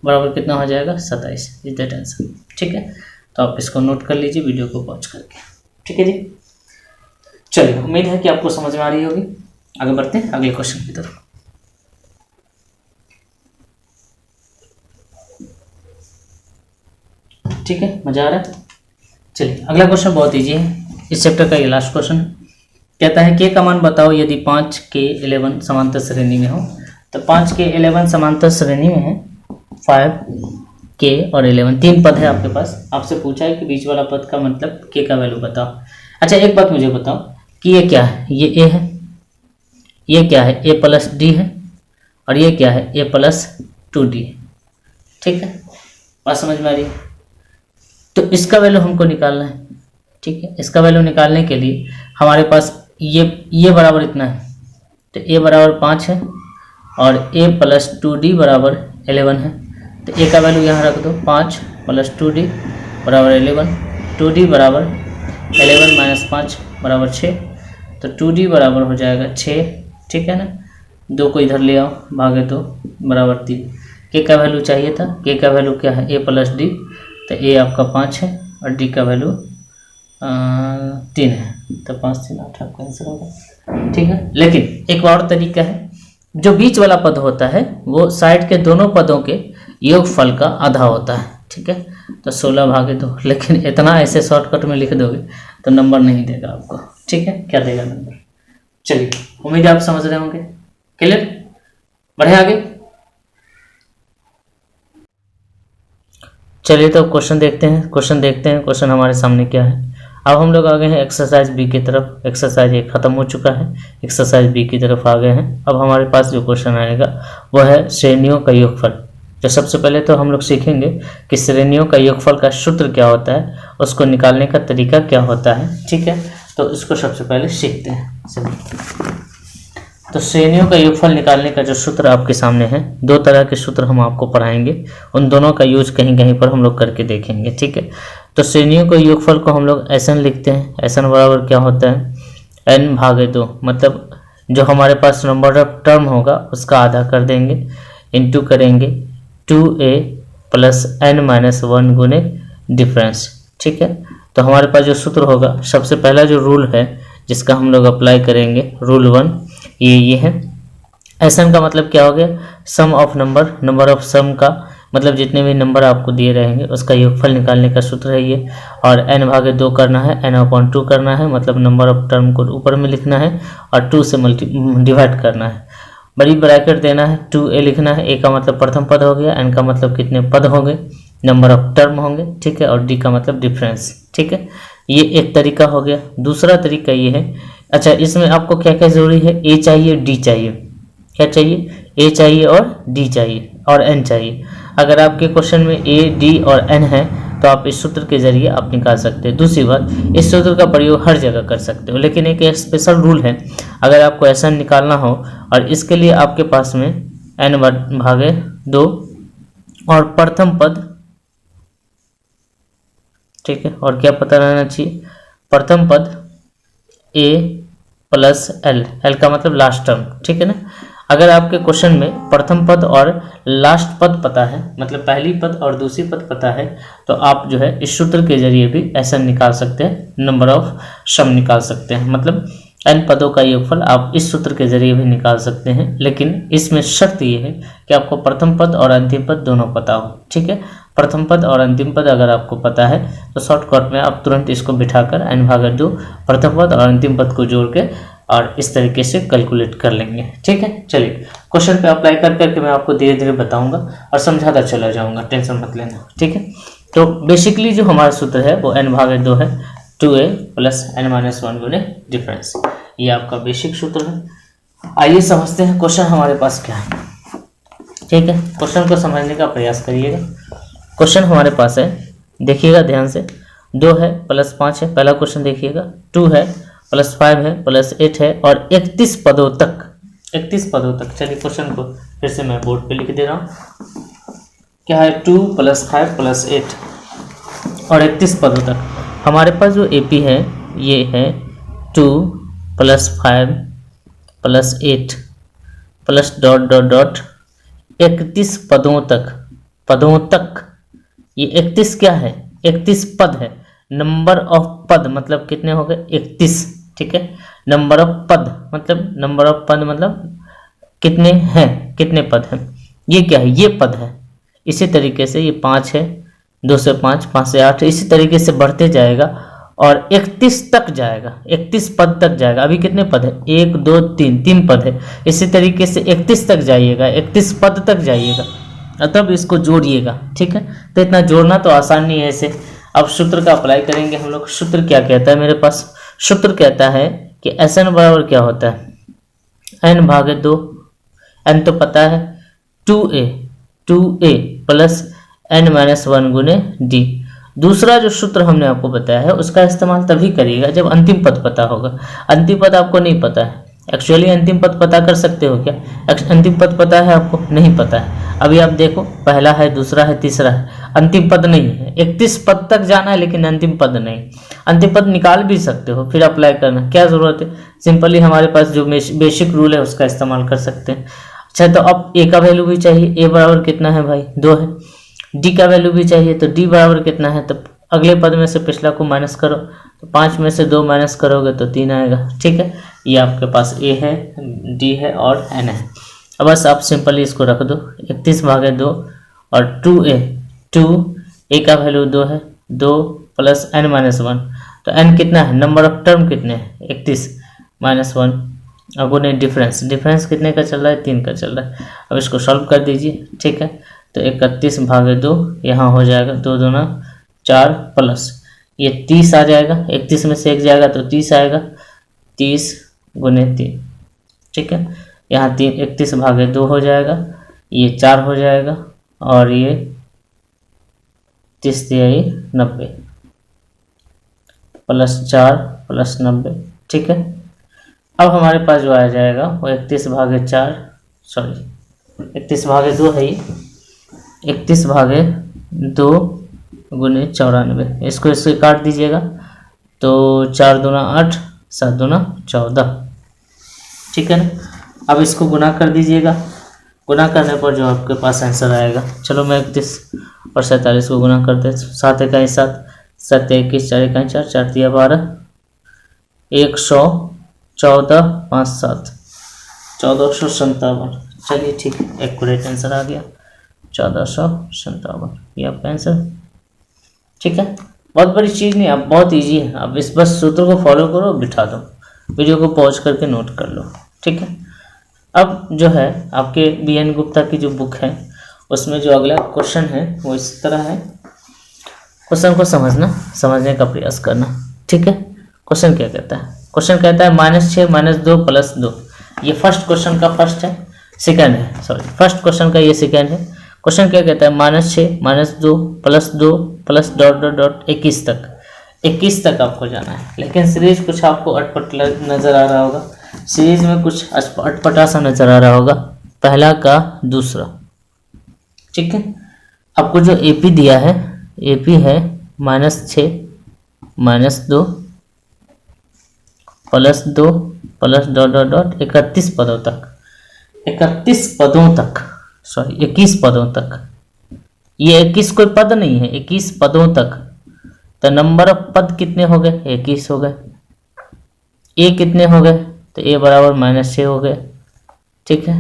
बराबर कितना हो जाएगा? 27। इज दैट आंसर, ठीक है। तो आप इसको नोट कर लीजिए वीडियो को पॉज करके, ठीक है जी। चलिए, उम्मीद है कि आपको समझ में आ रही होगी। आगे बढ़ते हैं अगले क्वेश्चन की तरफ। ठीक है, मजा आ रहा है। चलिए, अगला क्वेश्चन बहुत ईजी है, इस चैप्टर का ये लास्ट क्वेश्चन है। कहता है k का मान बताओ यदि 5 के 11 समांतर श्रेणी में हो। तो 5 के 11 समांतर श्रेणी में है, 5 k और 11 3 पद है आपके पास। आपसे पूछा है कि बीच वाला पद का मतलब k का वैल्यू बताओ। अच्छा, एक बात मुझे बताओ कि ये क्या है? ये a है, ये क्या है? a प्लस d है, और ये क्या है? a प्लस 2d, ठीक है। बात समझ में आ रही है? तो इसका वैल्यू हमको निकालना है। ठीक है। इसका वैल्यू निकालने के लिए हमारे पास ये बराबर इतना है, तो a बराबर 5 है और a प्लस 2d बराबर 11 है। तो a का वैल्यू यहाँ रख दो, 5 प्लस 2d बराबर 11, 2d बराबर 11 माइनस 5 बराबर 6, तो 2d बराबर हो जाएगा 6, ठीक है ना। 2 को इधर ले आओ, भागे 2 बराबर 3। k का वैल्यू चाहिए था, k का वैल्यू क्या है, a प्लस d, तो a आपका 5 है और d का वैल्यू 3 है, तो 5 3 8 आपका आंसर होगा, ठीक है। लेकिन एक और तरीका है, जो बीच वाला पद होता है वो साइड के दोनों पदों के योगफल का आधा होता है, ठीक है। तो 16 भागे 2, लेकिन इतना ऐसे शॉर्टकट में लिख दोगे तो नंबर नहीं देगा आपको, ठीक है। क्या देगा नंबर, चलिए उम्मीद है आप समझ रहे होंगे। क्लियर, बढ़े आगे। चलिए तो क्वेश्चन देखते हैं, क्वेश्चन हमारे सामने क्या है। अब हम लोग आ गए हैं एक्सरसाइज बी की तरफ। एक्सरसाइज 1 खत्म हो चुका है, एक्सरसाइज बी की तरफ आ गए हैं। अब हमारे पास जो क्वेश्चन आएगा वो है श्रेणियों का योगफल। तो सबसे पहले तो हम लोग सीखेंगे कि श्रेणियों का योगफल का सूत्र क्या होता है, उसको निकालने का तरीका क्या होता है, ठीक है। तो इसको सबसे पहले सीखते हैं। तो श्रेणियों का योगफल निकालने का जो सूत्र आपके सामने है, 2 तरह के सूत्र हम आपको पढ़ाएंगे, उन दोनों का यूज कहीं कहीं पर हम लोग करके देखेंगे, ठीक है। तो श्रेणियों के योगफल को हम लोग एन लिखते हैं। एन बराबर क्या होता है, n भागे 2, मतलब जो हमारे पास नंबर ऑफ टर्म होगा उसका आधा कर देंगे, इंटू करेंगे 2a प्लस n माइनस 1 गुने डिफरेंस, ठीक है। तो हमारे पास जो सूत्र होगा, सबसे पहला जो रूल है जिसका हम लोग अप्लाई करेंगे, रूल 1 ये है। एन का मतलब क्या हो गया, सम ऑफ नंबर ऑफ सम का मतलब जितने भी नंबर आपको दिए रहेंगे उसका योगफल निकालने का सूत्र है ये। और n भागे 2 करना है, n/2 करना है, मतलब नंबर ऑफ टर्म को ऊपर में लिखना है और 2 से डिवाइड करना है। बड़ी ब्रैकेट देना है, 2a लिखना है। a का मतलब प्रथम पद हो गया, n का मतलब कितने पद होंगे, नंबर ऑफ टर्म होंगे, ठीक है। और d का मतलब डिफरेंस, ठीक है। ये एक तरीका हो गया। दूसरा तरीका ये है, अच्छा इसमें आपको क्या क्या जरूरी है, a चाहिए, d चाहिए, क्या चाहिए, a चाहिए और d चाहिए और n चाहिए। अगर आपके क्वेश्चन में a, d और n है तो आप इस सूत्र के जरिए आप निकाल सकते हैं। दूसरी बात, इस सूत्र का प्रयोग हर जगह कर सकते हो, लेकिन एक स्पेशल रूल है, अगर आपको ऐसा निकालना हो और इसके लिए आपके पास में n भागे 2 और प्रथम पद, ठीक है, और क्या पता रहना चाहिए, प्रथम पद a प्लस l का मतलब लास्ट टर्म, ठीक है ना। अगर आपके क्वेश्चन में प्रथम पद और लास्ट पद पता है, मतलब पहली पद और दूसरी पद पता है, तो आप जो है इस सूत्र के जरिए भी ऐसा निकाल सकते हैं, नंबर ऑफ सम निकाल सकते हैं, मतलब n पदों का योगफल आप इस सूत्र के जरिए भी निकाल सकते हैं। लेकिन इसमें शर्त ये है कि आपको प्रथम पद और अंतिम पद दोनों पता हो, ठीक है। प्रथम पद और अंतिम पद अगर आपको पता है तो शॉर्टकट में आप तुरंत इसको बिठाकर n भागे 2 प्रथम पद और अंतिम पद को जोड़ के और इस तरीके से कैलकुलेट कर लेंगे, ठीक है। चलिए क्वेश्चन पे अप्लाई कर करके मैं आपको धीरे धीरे बताऊंगा और समझाता चला जाऊंगा, टेंशन मत लेना, ठीक है। तो बेसिकली जो हमारा सूत्र है वो n भागे 2 है, 2a प्लस n माइनस 1 गुने डिफरेंस, ये आपका बेसिक सूत्र है। आइए समझते हैं क्वेश्चन हमारे पास क्या है, ठीक है। क्वेश्चन को समझने का प्रयास करिएगा। क्वेश्चन हमारे पास है, देखिएगा ध्यान से, 2 है प्लस 5 है, पहला क्वेश्चन देखिएगा, 2 है प्लस 5 है प्लस 8 है और 31 पदों तक। चलिए क्वेश्चन को फिर से मैं बोर्ड पे लिख दे रहा हूँ, क्या है, 2 प्लस 5 प्लस 8 और 31 पदों तक। हमारे पास जो AP है ये है 2 plus 5 plus 8 plus dot dot dot 31 पदों तक। ये 31 क्या है, 31 पद है, नंबर ऑफ पद मतलब कितने हो गए, 31, ठीक है। नंबर ऑफ पद मतलब कितने हैं, कितने पद हैं, ये क्या है, ये पद है। इसी तरीके से ये 5 है, 2 से 5, 5 से 8, इसी तरीके से बढ़ते जाएगा और 31 तक जाएगा, 31 पद तक जाएगा। अभी कितने पद है, 1 2 3 पद है, इसी तरीके से 31 तक जाइएगा, 31 पद तक जाइएगा, तब इसको जोड़िएगा, ठीक है। तो इतना जोड़ना तो आसान नहीं है ऐसे। अब सूत्र का अप्लाई करेंगे हम लोग। सूत्र क्या कहता है, मेरे पास सूत्र कहता है कि Sn बराबर क्या होता है, n भागे 2, n तो पता है, 2a प्लस n माइनस 1 गुने d, दूसरा जो सूत्र हमने आपको बताया है उसका इस्तेमाल तभी करिएगा जब अंतिम पद पता होगा। अंतिम पद आपको नहीं पता है, एक्चुअली अंतिम पद पता कर सकते हो क्या? अंतिम पद पता है आपको? नहीं पता है। अभी आप देखो, पहला है, दूसरा है, तीसरा है, अंतिम पद नहीं है। 31 पद तक जाना है लेकिन अंतिम पद नहीं। अंतिम पद निकाल भी सकते हो, फिर अप्लाई करना क्या जरूरत है? सिंपली हमारे पास जो बेसिक रूल है उसका इस्तेमाल कर सकते हैं। अच्छा, तो अब ए का वैल्यू भी चाहिए। ए बराबर कितना है भाई? 2 है। डी का वैल्यू भी चाहिए, तो डी बराबर कितना है? तो अगले पद में से पिछला को माइनस करो, तो 5 में से 2 माइनस करोगे तो 3 आएगा। ठीक है, ये आपके पास ए है, डी है और एन है। अब बस आप सिंपली इसको रख दो, 31/2 और 2a, 2 ए का वैल्यू 2 है, 2 प्लस n माइनस 1, तो n कितना है? नंबर ऑफ टर्म कितने हैं? 31 माइनस 1, अब उन्हें डिफरेंस कितने का चल रहा है? 3 का चल रहा है। अब इसको सॉल्व कर दीजिए। ठीक है, तो 31/2 यहाँ हो जाएगा, 2 दूना 4 प्लस ये 30 आ जाएगा, 31 में से 1 जाएगा तो 30 आएगा, 30 गुने 3। ठीक है, यहाँ 31/2 हो जाएगा, ये 4 हो जाएगा और ये 30 90 प्लस 4 प्लस 90। ठीक है, अब हमारे पास जो आ जाएगा वो 31/4, सॉरी 31/2 है, ये 31/2 गुने 94। इसको इससे काट दीजिएगा तो 4 दूना 8, 7 दूना 14। ठीक है ना, अब इसको गुना कर दीजिएगा। गुना करने पर जो आपके पास आंसर आएगा, चलो मैं 31 और 47 को गुना करते हैं। 7 इकाई 7, 7 21, 4 इकाई 4, 4 तिया 12, 114, 5 7, 1457। चलिए ठीक है, एक्यूरेट आंसर आ गया 1457, ये आपका आंसर। ठीक है, बहुत बड़ी चीज़ नहीं, आप बहुत इजी है। आप इस बस सूत्र को फॉलो करो, बिठा दो, वीडियो को पॉज करके नोट कर लो। ठीक है, अब जो है आपके BN गुप्ता की जो बुक है उसमें जो अगला क्वेश्चन है वो इस तरह है। क्वेश्चन को समझने का प्रयास करना। ठीक है, क्वेश्चन क्या कहता है? क्वेश्चन कहता है -6 - 2 + 2। ये फर्स्ट क्वेश्चन का फर्स्ट है, सेकंड है, सॉरी फर्स्ट क्वेश्चन का ये सेकंड है। क्वेश्चन क्या कहता है? -6 - 2 + 2 + ... 21 तक, 21 तक आपको जाना है। लेकिन सीरीज कुछ आपको अटपट नजर आ रहा होगा, सीरीज में कुछ अटपटा सा नजर आ रहा होगा, पहला का दूसरा। ठीक है, आपको जो AP दिया है, AP है -6 - 2 + 2 + ... 31 पदों तक, 31 पदों तक, सॉरी 21 पदों तक। ये 21 कोई पद नहीं है, 21 पदों तक। तो नंबर ऑफ पद कितने हो गए? 21 हो गए। ए कितने हो गए? तो ए बराबर -6 हो गए। ठीक है,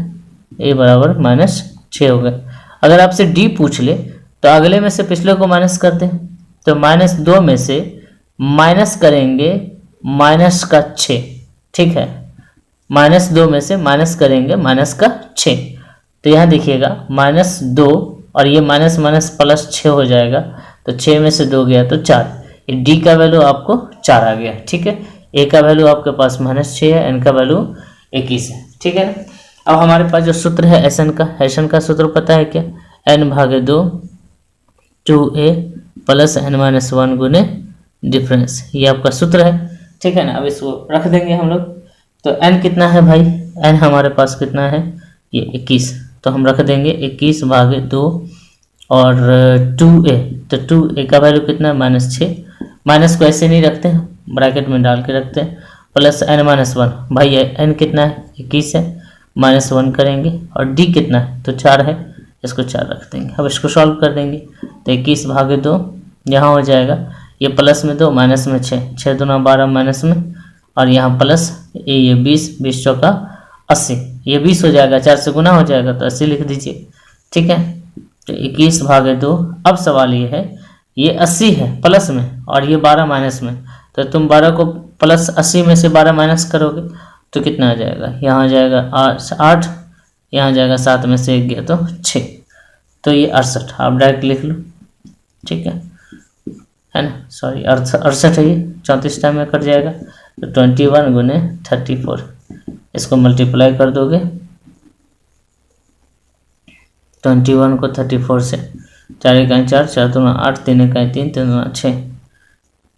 ए बराबर -6 हो गए। अगर आपसे डी पूछ ले तो अगले में से पिछले को माइनस करते हैं, तो -2 में से माइनस करेंगे -6। ठीक है, -2 में से माइनस करेंगे -6। तो यहाँ देखिएगा -2 और ये माइनस +6 हो जाएगा, तो 6 में से 2 गया तो 4। डी का वैल्यू आपको 4 आ गया। ठीक है, ए का वैल्यू आपके पास -6 है, एन का वैल्यू 21 है। ठीक है ना, अब हमारे पास जो सूत्र है एस एन का सूत्र पता है क्या? n/2 2a + n-1 गुने डिफरेंस, ये आपका सूत्र है। ठीक है ना, अब इसको रख देंगे हम लोग। तो n कितना है भाई? n हमारे पास कितना है? ये 21, तो हम रख देंगे 21/2 और 2a, तो 2a का वैल्यू कितना है? -6। माइनस को ऐसे नहीं रखते हैं, ब्रैकेट में डाल के रखते हैं, + n-1। भाई n कितना है? 21 है, -1 करेंगे और डी कितना है? तो 4 है, इसको 4 रख देंगे। अब इसको सॉल्व कर देंगे तो 21/2 यहाँ हो जाएगा, ये प्लस में 2 माइनस में 6, 6 दूना 12 माइनस में, और यहाँ प्लस ये 20, 20 चौका 80, ये 20 हो जाएगा, 4 से गुना हो जाएगा तो 80 लिख दीजिए। ठीक है, तो 21/2। अब सवाल ये है, ये 80 है प्लस में और ये 12 माइनस में, तो तुम 12 को प्लस 80 में से 12 माइनस करोगे तो कितना आ जाएगा? यहाँ आ जाएगा 8, यहाँ आ जाएगा 7 में से 1 गया तो 6, तो ये 68 आप डायरेक्ट लिख लो। ठीक है ना, सॉरी 68 है, ये 34 टाइम में कट जाएगा, तो 21 गुने 34, इसको मल्टीप्लाई कर दोगे 21 को 34 से 4 इकाई 4, 4 दूना 8, 3 इकाई 3, 3 दूना 6,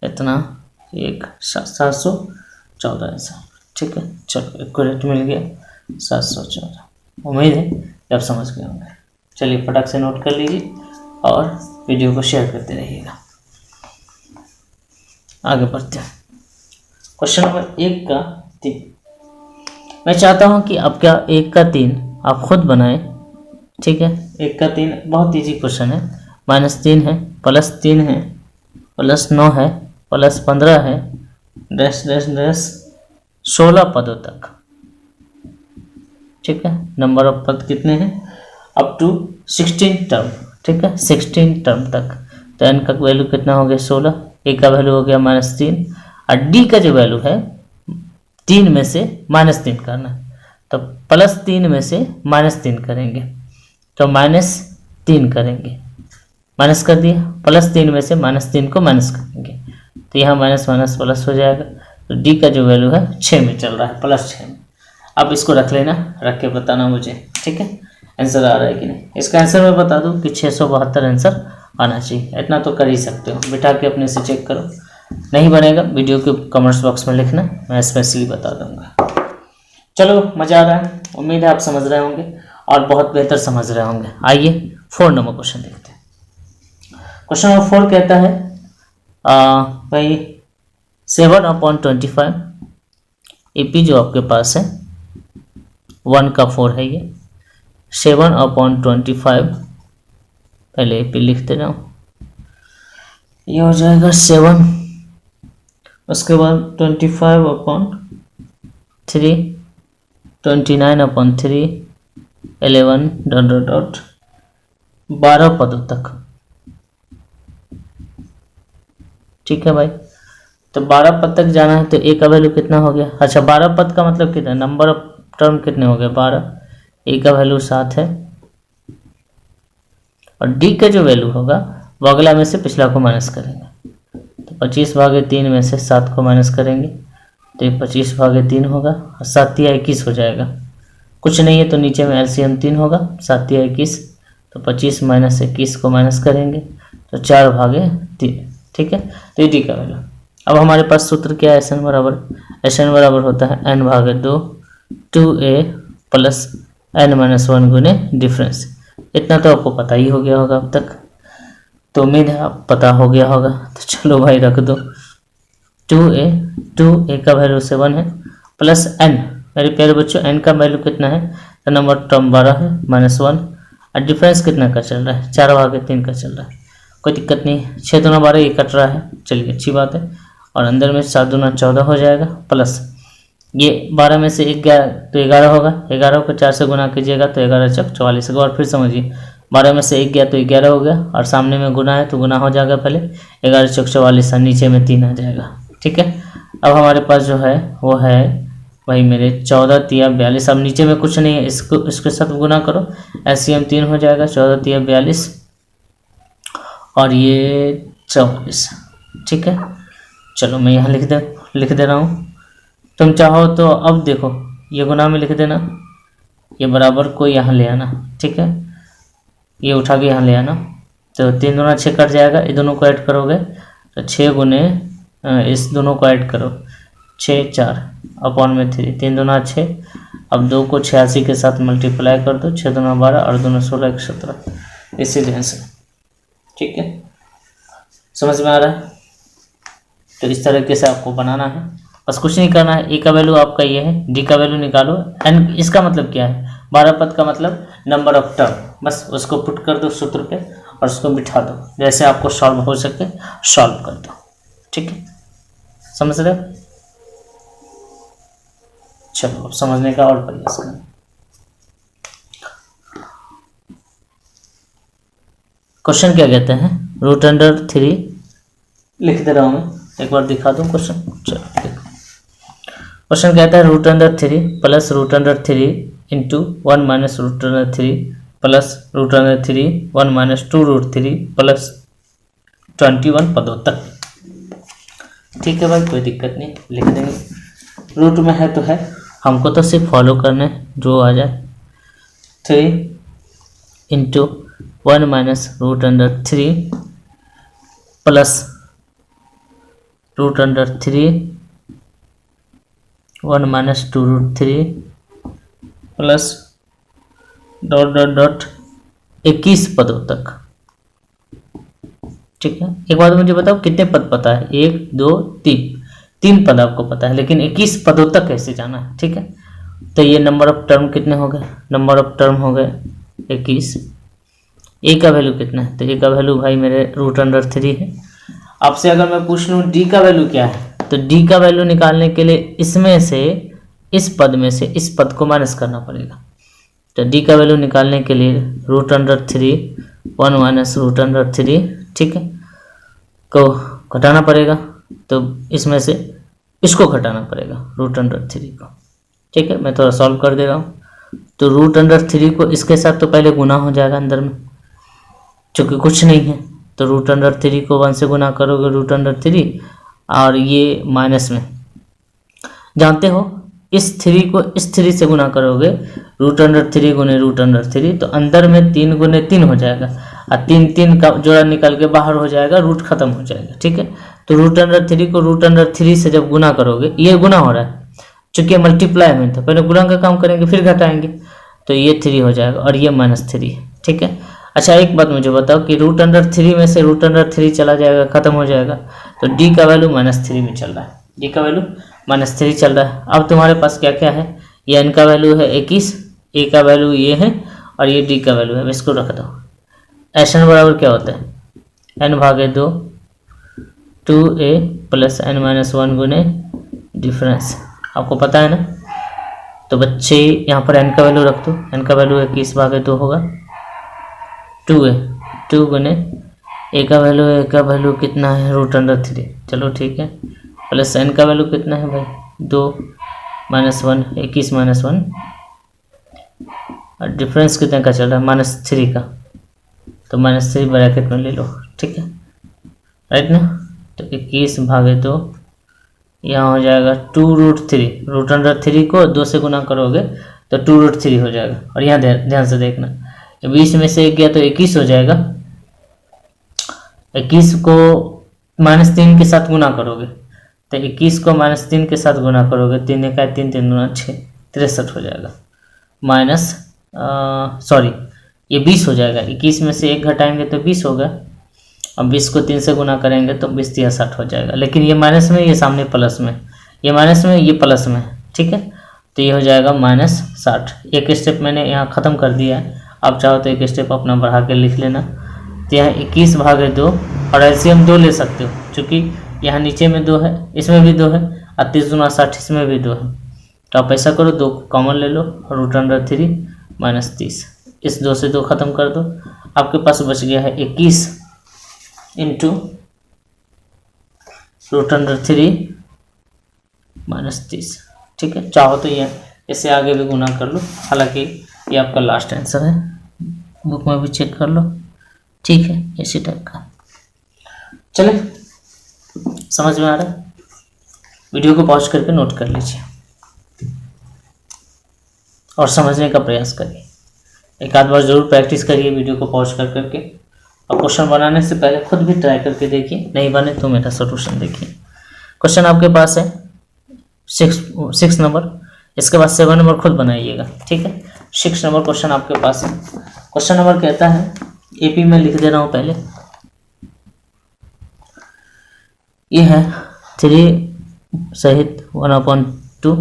इतना 714 आंसर। ठीक है, चलो एक्यूरेट मिल गया 714। उम्मीद है कि आप समझ गए होंगे। चलिए फटाक से नोट कर लीजिए और वीडियो को शेयर करते रहिएगा। आगे बढ़ते हैं। क्वेश्चन नंबर 1 का 3। मैं चाहता हूं कि आपका 1 का 3 आप खुद बनाएं। ठीक है, 1 का 3 बहुत इजी क्वेश्चन है। -3 है, +3 है, +9 है, +15 है, डैश डैश डैश 16 पदों तक। ठीक है, नंबर ऑफ पद कितने हैं? Up to 16 term. ठीक है, 16 टर्म तक। तो n का वैल्यू कितना हो गया? 16। a का वैल्यू हो गया -3 और d का जो वैल्यू है 3 में से -3 करना है। तो +3 में से -3 करेंगे, तो -3 करेंगे, माइनस कर दिया। +3 में से -3 को माइनस करेंगे, तो यहाँ माइनस माइनस प्लस हो जाएगा। तो d का जो वैल्यू है 6 में चल रहा है, +6 में। अब इसको रख लेना, रख के बताना मुझे। ठीक है, आंसर आ रहा है कि नहीं। इसका आंसर मैं बता दूं कि 672 आंसर आना चाहिए। इतना तो कर ही सकते हो, बिठा के अपने से चेक करो। नहीं बनेगा वीडियो के कमेंट्स बॉक्स में लिखना, मैं स्पेशली बता दूंगा। चलो, मज़ा आ रहा है, उम्मीद है आप समझ रहे होंगे और बहुत बेहतर समझ रहे होंगे। आइए 4 नंबर क्वेश्चन देखते हैं। क्वेश्चन नंबर 4 कहता है भाई 7/25 AP जो आपके पास है 1 का 4 है, ये 7/25 पहले AP लिख दे रहा हूँ, ये हो जाएगा 7, उसके बाद 25/3, 29/3, 11 ... 12 पदों तक। ठीक है भाई, तो 12 पद तक जाना है, तो a का वैल्यू कितना हो गया? अच्छा, 12 पद का मतलब कितना? नंबर ऑफ टर्म कितने हो गए? 12। a का वैल्यू 7 है और d का जो वैल्यू होगा वो अगला में से पिछला को माइनस करेंगे। तो 25/3 में से 7 को माइनस करेंगे, तो ये 25/3 होगा और 7 या 21 हो जाएगा। कुछ नहीं है तो नीचे में LCM 3 होगा, 7 या 21, तो 25 - 21 को माइनस करेंगे, तो 4/3। ठीक है, तो ये d का वैल्यू। अब हमारे पास सूत्र क्या है? SN बराबर होता है n/2 2a + n-1 गुने डिफरेंस। इतना तो आपको पता ही हो गया होगा अब तक, तो उम्मीद है आप पता हो गया होगा। तो चलो भाई रख दो 2a का वैल्यू 7 है प्लस n। मेरे प्यारे बच्चों, n का वैल्यू कितना है? तो नंबर टर्म 12 है -1 और डिफरेंस कितना का चल रहा है? 4/3 का चल रहा है। कोई दिक्कत नहीं है, 6 दूना 12 ये कट रहा है, चलिए अच्छी बात है। और अंदर में 7 दूना 14 हो जाएगा, प्लस ये 12 में से 1 गया तो 11 होगा, 11 को 4 से गुना कीजिएगा तो 11 × 44। एक बार फिर समझिए, 12 में से 1 गया तो 11 हो गया और सामने में गुना है तो गुना हो जाएगा पहले, 11 × 44 और नीचे में 3 आ जाएगा। ठीक है, अब हमारे पास जो है वो है भाई मेरे 14 × 3 = 42। अब नीचे में कुछ नहीं है, इसके साथ गुना करो, LCM 3 हो जाएगा, 14 × 3 = 42 और ये 44। ठीक है, चलो मैं यहाँ लिख दे रहा हूँ। तुम चाहो तो अब देखो ये गुना में लिख देना, ये बराबर को यहाँ ले आना। ठीक है, ये उठा के यहाँ ले आना, तो 3 दूना 6 कट जाएगा, ये दोनों को ऐड करोगे तो 6 गुने इस दोनों को ऐड करो, 6 4/3, 3 दूना 6। अब 2 को 86 के साथ मल्टीप्लाई कर दो, 6 दूना 12 और 2 16 1 17, इसीलिए आंसर। ठीक है, समझ में आ रहा है? तो इस तरीके से आपको बनाना है, बस कुछ नहीं करना है। ए का वैल्यू आपका ये है, डी का वैल्यू निकालो, एन इसका मतलब क्या है? 12 पद का मतलब नंबर ऑफ टर्म, बस उसको पुट कर दो सूत्र पे और उसको बिठा दो, जैसे आपको सॉल्व हो सके सॉल्व कर दो। ठीक है, समझ रहे? चलो अब समझने का और प्रयास करें। क्वेश्चन क्या कहते हैं? √3 लिख दे रहा हूं मैं, एक बार दिखा दूं क्वेश्चन। चलो देखो, क्वेश्चन कहता है √3 plus √3 into 1 minus √3 plus √3 1 minus 2√3 plus 21 पदों तक। ठीक है भाई, कोई दिक्कत नहीं, लिख देंगे। रूट में है तो है, हमको तो सिर्फ फॉलो करने जो आ जाए। 3 into 1 minus root under 3 plus root under 3 1 minus 2 root 3 plus dot dot dot 21 पदों तक। ठीक है, एक बात मुझे बताओ कितने पद पता है? 1 2 3 पद आपको पता है, लेकिन 21 पदों तक कैसे जाना है? ठीक है, तो ये नंबर ऑफ टर्म कितने हो गए? नंबर ऑफ टर्म हो गए 21। ए का वैल्यू कितना है? तो ए का वैल्यू भाई मेरे रूट अंडर 3 है। आपसे अगर मैं पूछ लूँ डी का वैल्यू क्या है, तो डी का वैल्यू निकालने के लिए इसमें से इस पद में से इस पद को माइनस करना पड़ेगा। तो डी का वैल्यू निकालने के लिए root under 3 1 minus root under 3, ठीक है, को घटाना पड़ेगा। तो इसमें से इसको घटाना पड़ेगा रूट अंडर 3 को। ठीक है, मैं थोड़ा सॉल्व कर दे रहा हूँ। तो रूट अंडर 3 को इसके साथ तो पहले गुना हो जाएगा अंदर में, चूँकि कुछ नहीं है। तो रूट अंडर 3 को 1 से गुना करोगे रूट अंडर 3, और ये माइनस में जानते हो इस 3 को इस 3 से गुना करोगे रूट अंडर 3 गुने रूट अंडर 3, तो अंदर में 3 गुने 3 हो जाएगा, और 3 का जोड़ा निकल के बाहर हो जाएगा, रूट खत्म हो जाएगा। ठीक है, तो रूट अंडर 3 को रूट अंडर 3 से जब गुना करोगे, ये गुना हो रहा है चूंकि मल्टीप्लाई में था, पहले गुणा का काम करेंगे फिर घटाएंगे, तो ये 3 हो जाएगा और ये -3। ठीक है, अच्छा एक बात मुझे बताओ कि रूट अंडर 3 में से रूट अंडर 3 चला जाएगा, खत्म हो जाएगा, तो डी का वैल्यू -3 में चल रहा है, डी का वैल्यू -3 चल रहा है। अब तुम्हारे पास क्या क्या है? ये एन का वैल्यू है 21, ए का वैल्यू ये है, और ये डी का वैल्यू है। इसको रख दो। एस एन बराबर क्या होता है? एन भागे 2 2a प्लस n माइनस 1 गुने डिफरेंस, आपको पता है ना। तो बच्चे यहाँ पर n का वैल्यू रख दो, n का वैल्यू 21 भागे 2 होगा 2a, 2 गुने a का वैल्यू कितना है? रूट अंडर 3, चलो ठीक है, प्लस n का वैल्यू कितना है भाई? 2 माइनस 1, 21 माइनस 1, और डिफरेंस कितने का चल रहा है? -3 का, तो -3 ब्रैकेट में ले लो। ठीक है, राइट ना। तो 21 भागे 2 यहाँ हो जाएगा 2 रूट 3, रूट अंडर 3 को 2 से गुना करोगे तो 2 रूट 3 हो जाएगा। और यहाँ ध्यान से देखना, 20 में से 1 गया तो 21 हो जाएगा, 21 को -3 के साथ गुना करोगे, तो 21 को -3 के साथ गुना करोगे, 3 का 3 3 गुना 6, 63 हो जाएगा। सॉरी ये 20 हो जाएगा, 21 में से 1 घटाएंगे तो 20 होगा, अब 20 को 3 से गुना करेंगे तो 20 3 60 हो जाएगा। लेकिन ये माइनस में, ये सामने प्लस में, ये माइनस में, ये प्लस में। ठीक है, तो ये हो जाएगा -60। एक स्टेप मैंने यहाँ ख़त्म कर दिया है, आप चाहो तो एक स्टेप अपना बढ़ा के लिख लेना। तो यहाँ 21 भागे 2, और एलसीएम 2 ले सकते हो, क्योंकि यहाँ नीचे में 2 है, इसमें भी 2 है, और 30 गुना 60 इसमें भी 2 है। तो आप ऐसा करो, 2 कॉमन ले लो, और रूट अंडर 3 -30, इस 2 से 2 खत्म कर दो, आपके पास बच गया है 21 इंटू रूट अंडर 3 -30। ठीक है, चाहो तो ये इससे आगे भी गुना कर लो, हालांकि ये आपका लास्ट आंसर है, बुक में भी चेक कर लो। ठीक है, इसी टाइप का। चले, समझ में आ रहा है? वीडियो को पॉज करके नोट कर लीजिए और समझने का प्रयास करिए। एक आध बार जरूर प्रैक्टिस करिए वीडियो को पॉज कर करके, और क्वेश्चन बनाने से पहले खुद भी ट्राई करके देखिए, नहीं बने तो मेरा सोल्यूशन देखिए। क्वेश्चन आपके पास है 6 नंबर, इसके बाद 7 नंबर खुद बनाइएगा। ठीक है, 6 नंबर क्वेश्चन आपके पास है। क्वेश्चन नंबर कहता है, एपी में लिख दे रहा हूँ पहले, ये है 3 सहित 1/2,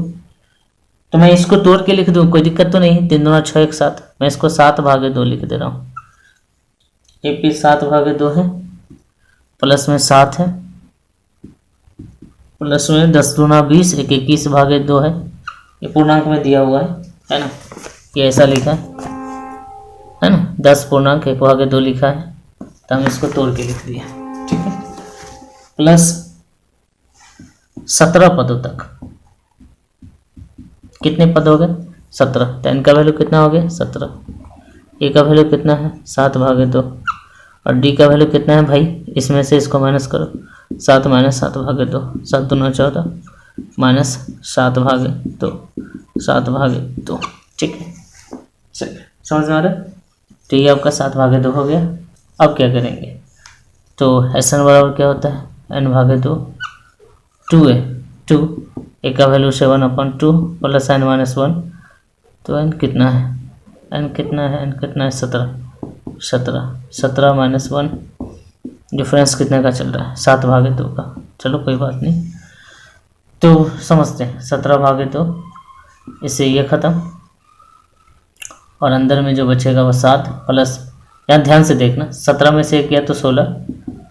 तो मैं इसको तोड़ के लिख दूँ, कोई दिक्कत तो नहीं। 3 दूना 6 एक साथ, मैं इसको 7 भागे 2 लिख दे रहा हूँ। एपी 7 भागे 2 है, प्लस में 7 है, प्लस में 10 दूना 20, 21 भागे 2 है, ये पूर्णांक में दिया हुआ है ना, ये ऐसा लिखा है ना, 10 पूर्णांक 1 भागे 2 लिखा है, तो हम इसको तोड़ के लिख दिया। ठीक है, प्लस 17 पदों तक, कितने पद हो गए? 17। तो n का वैल्यू कितना हो गया? 17। ए का वैल्यू कितना है? 7 भागे 2, और डी का वैल्यू कितना है भाई? इसमें से इसको माइनस करो, 7 माइनस 7 भागे 2, 7 दूना 14 माइनस 7 भागे 2, 7 भागे 2। ठीक है, चलिए, समझ में आ रहा है? तो ये आपका 7/2 हो गया। अब क्या करेंगे, तो एस एन बराबर क्या होता है, n/2 2 है 2, ए का वैल्यू 7/2 प्लस n-1, तो n कितना है, n कितना है, n कितना है 17 17 -1, डिफरेंस कितने का चल रहा है 7/2 का। चलो कोई बात नहीं, तो समझते हैं 17/2, इससे ये ख़त्म और अंदर में जो बचेगा वो 7 प्लस, यहाँ ध्यान से देखना 17 में से 1 गया तो 16,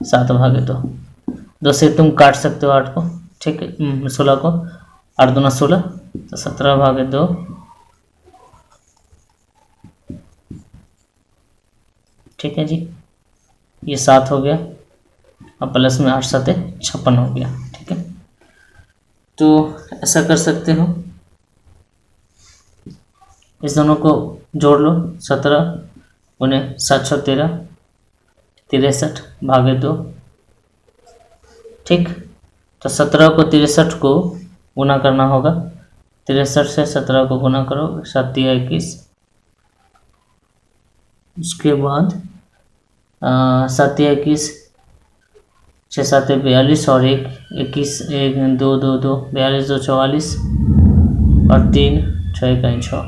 7/2 2 से तुम काट सकते हो 8 को, ठीक है 16 को, 8 दूना 16, तो 17/2 ठीक है जी, ये 7 हो गया, अब प्लस में 8 7 56 हो गया, ठीक है। तो ऐसा कर सकते हो, इस दोनों को जोड़ लो, 17 × 7 × 13 63/2, ठीक। तो 17 को 63 को गुना करना होगा, 63 से 17 को गुना करो, 7 × 21, उसके बाद 7 × 21 6 7 42 और 1 21 1 2 2 2 42 2 44 और 3 6 6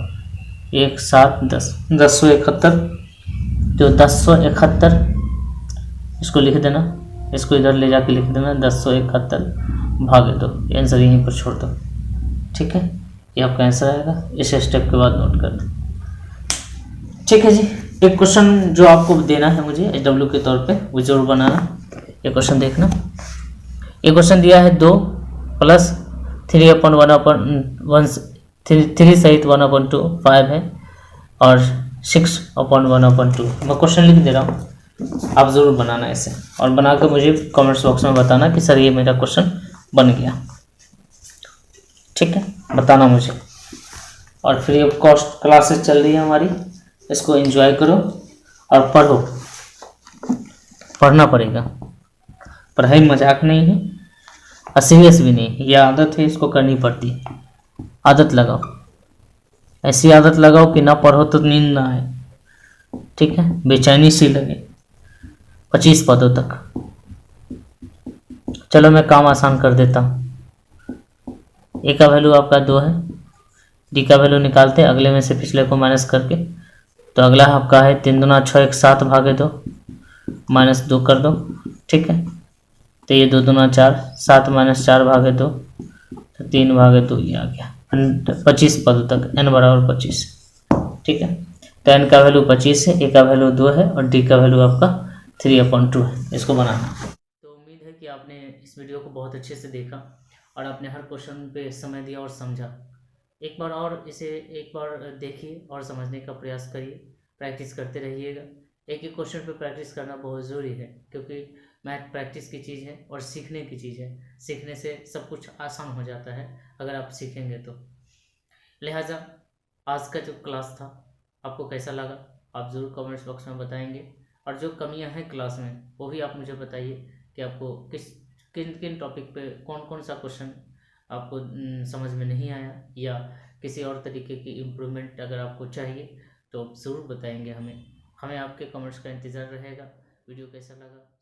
1 7 10 1071, तो 1071 इसको लिख देना, इसको इधर ले जाके लिख देना 1071/2, आंसर यहीं पर छोड़ दो, ठीक है। ये आपका आंसर आएगा, इस स्टेप के बाद नोट कर दो, ठीक है जी। एक क्वेश्चन जो आपको देना है मुझे HW के तौर पे, वो जरूर बनाना। ये क्वेश्चन देखना, ये क्वेश्चन दिया है 2 + 3/1 3 सहित 1/2 5 है और 6/1/2। मैं क्वेश्चन लिख दे रहा हूँ, आप ज़रूर बनाना इसे और बना कर मुझे कमेंट्स बॉक्स में बताना कि सर ये मेरा क्वेश्चन बन गया, ठीक है, बताना मुझे। और फ्री ऑफ कॉस्ट क्लासेस चल रही है हमारी, इसको एंजॉय करो और पढ़ो, पढ़ना पड़ेगा, पढ़ाई मजाक नहीं है और सीरियस भी नहीं है, ये आदत है, इसको करनी पड़ती है, आदत लगाओ, ऐसी आदत लगाओ कि ना पढ़ो तो नींद ना आए, ठीक है, बेचैनी सी लगे 25 पदों तक। चलो मैं काम आसान कर देता हूँ, ए का वैल्यू आपका 2 है, डी का वैल्यू निकालते हैं अगले में से पिछले को माइनस करके, तो अगला आपका है 3 दूना 6 1 7/2 -2 कर दो, ठीक है, तो ये 2 दूना 4 7 - 4/2, तो 3/2 ये आ गया 25 पदों तक, n बराबर 25, ठीक है। तो n का वैल्यू 25 है, ए का वैल्यू 2 है और डी का वैल्यू आपका 3/2 है, इसको बनाना। तो उम्मीद है कि आपने इस वीडियो को बहुत अच्छे से देखा और आपने हर क्वेश्चन पे समय दिया और समझा। एक बार और इसे एक बार देखिए और समझने का प्रयास करिए, प्रैक्टिस करते रहिएगा। एक ही क्वेश्चन पे प्रैक्टिस करना बहुत ज़रूरी है, क्योंकि मैथ प्रैक्टिस की चीज़ है और सीखने की चीज़ है, सीखने से सब कुछ आसान हो जाता है अगर आप सीखेंगे तो। लिहाजा आज का जो क्लास था आपको कैसा लगा, आप ज़रूर कमेंट्स बॉक्स में बताएंगे, और जो कमियां हैं क्लास में वो भी आप मुझे बताइए कि आपको किन किन टॉपिक पे कौन कौन सा क्वेश्चन आपको समझ में नहीं आया, या किसी और तरीके की इम्प्रूवमेंट अगर आपको चाहिए तो आप ज़रूर बताएंगे हमें आपके कमेंट्स का इंतज़ार रहेगा। वीडियो कैसा लगा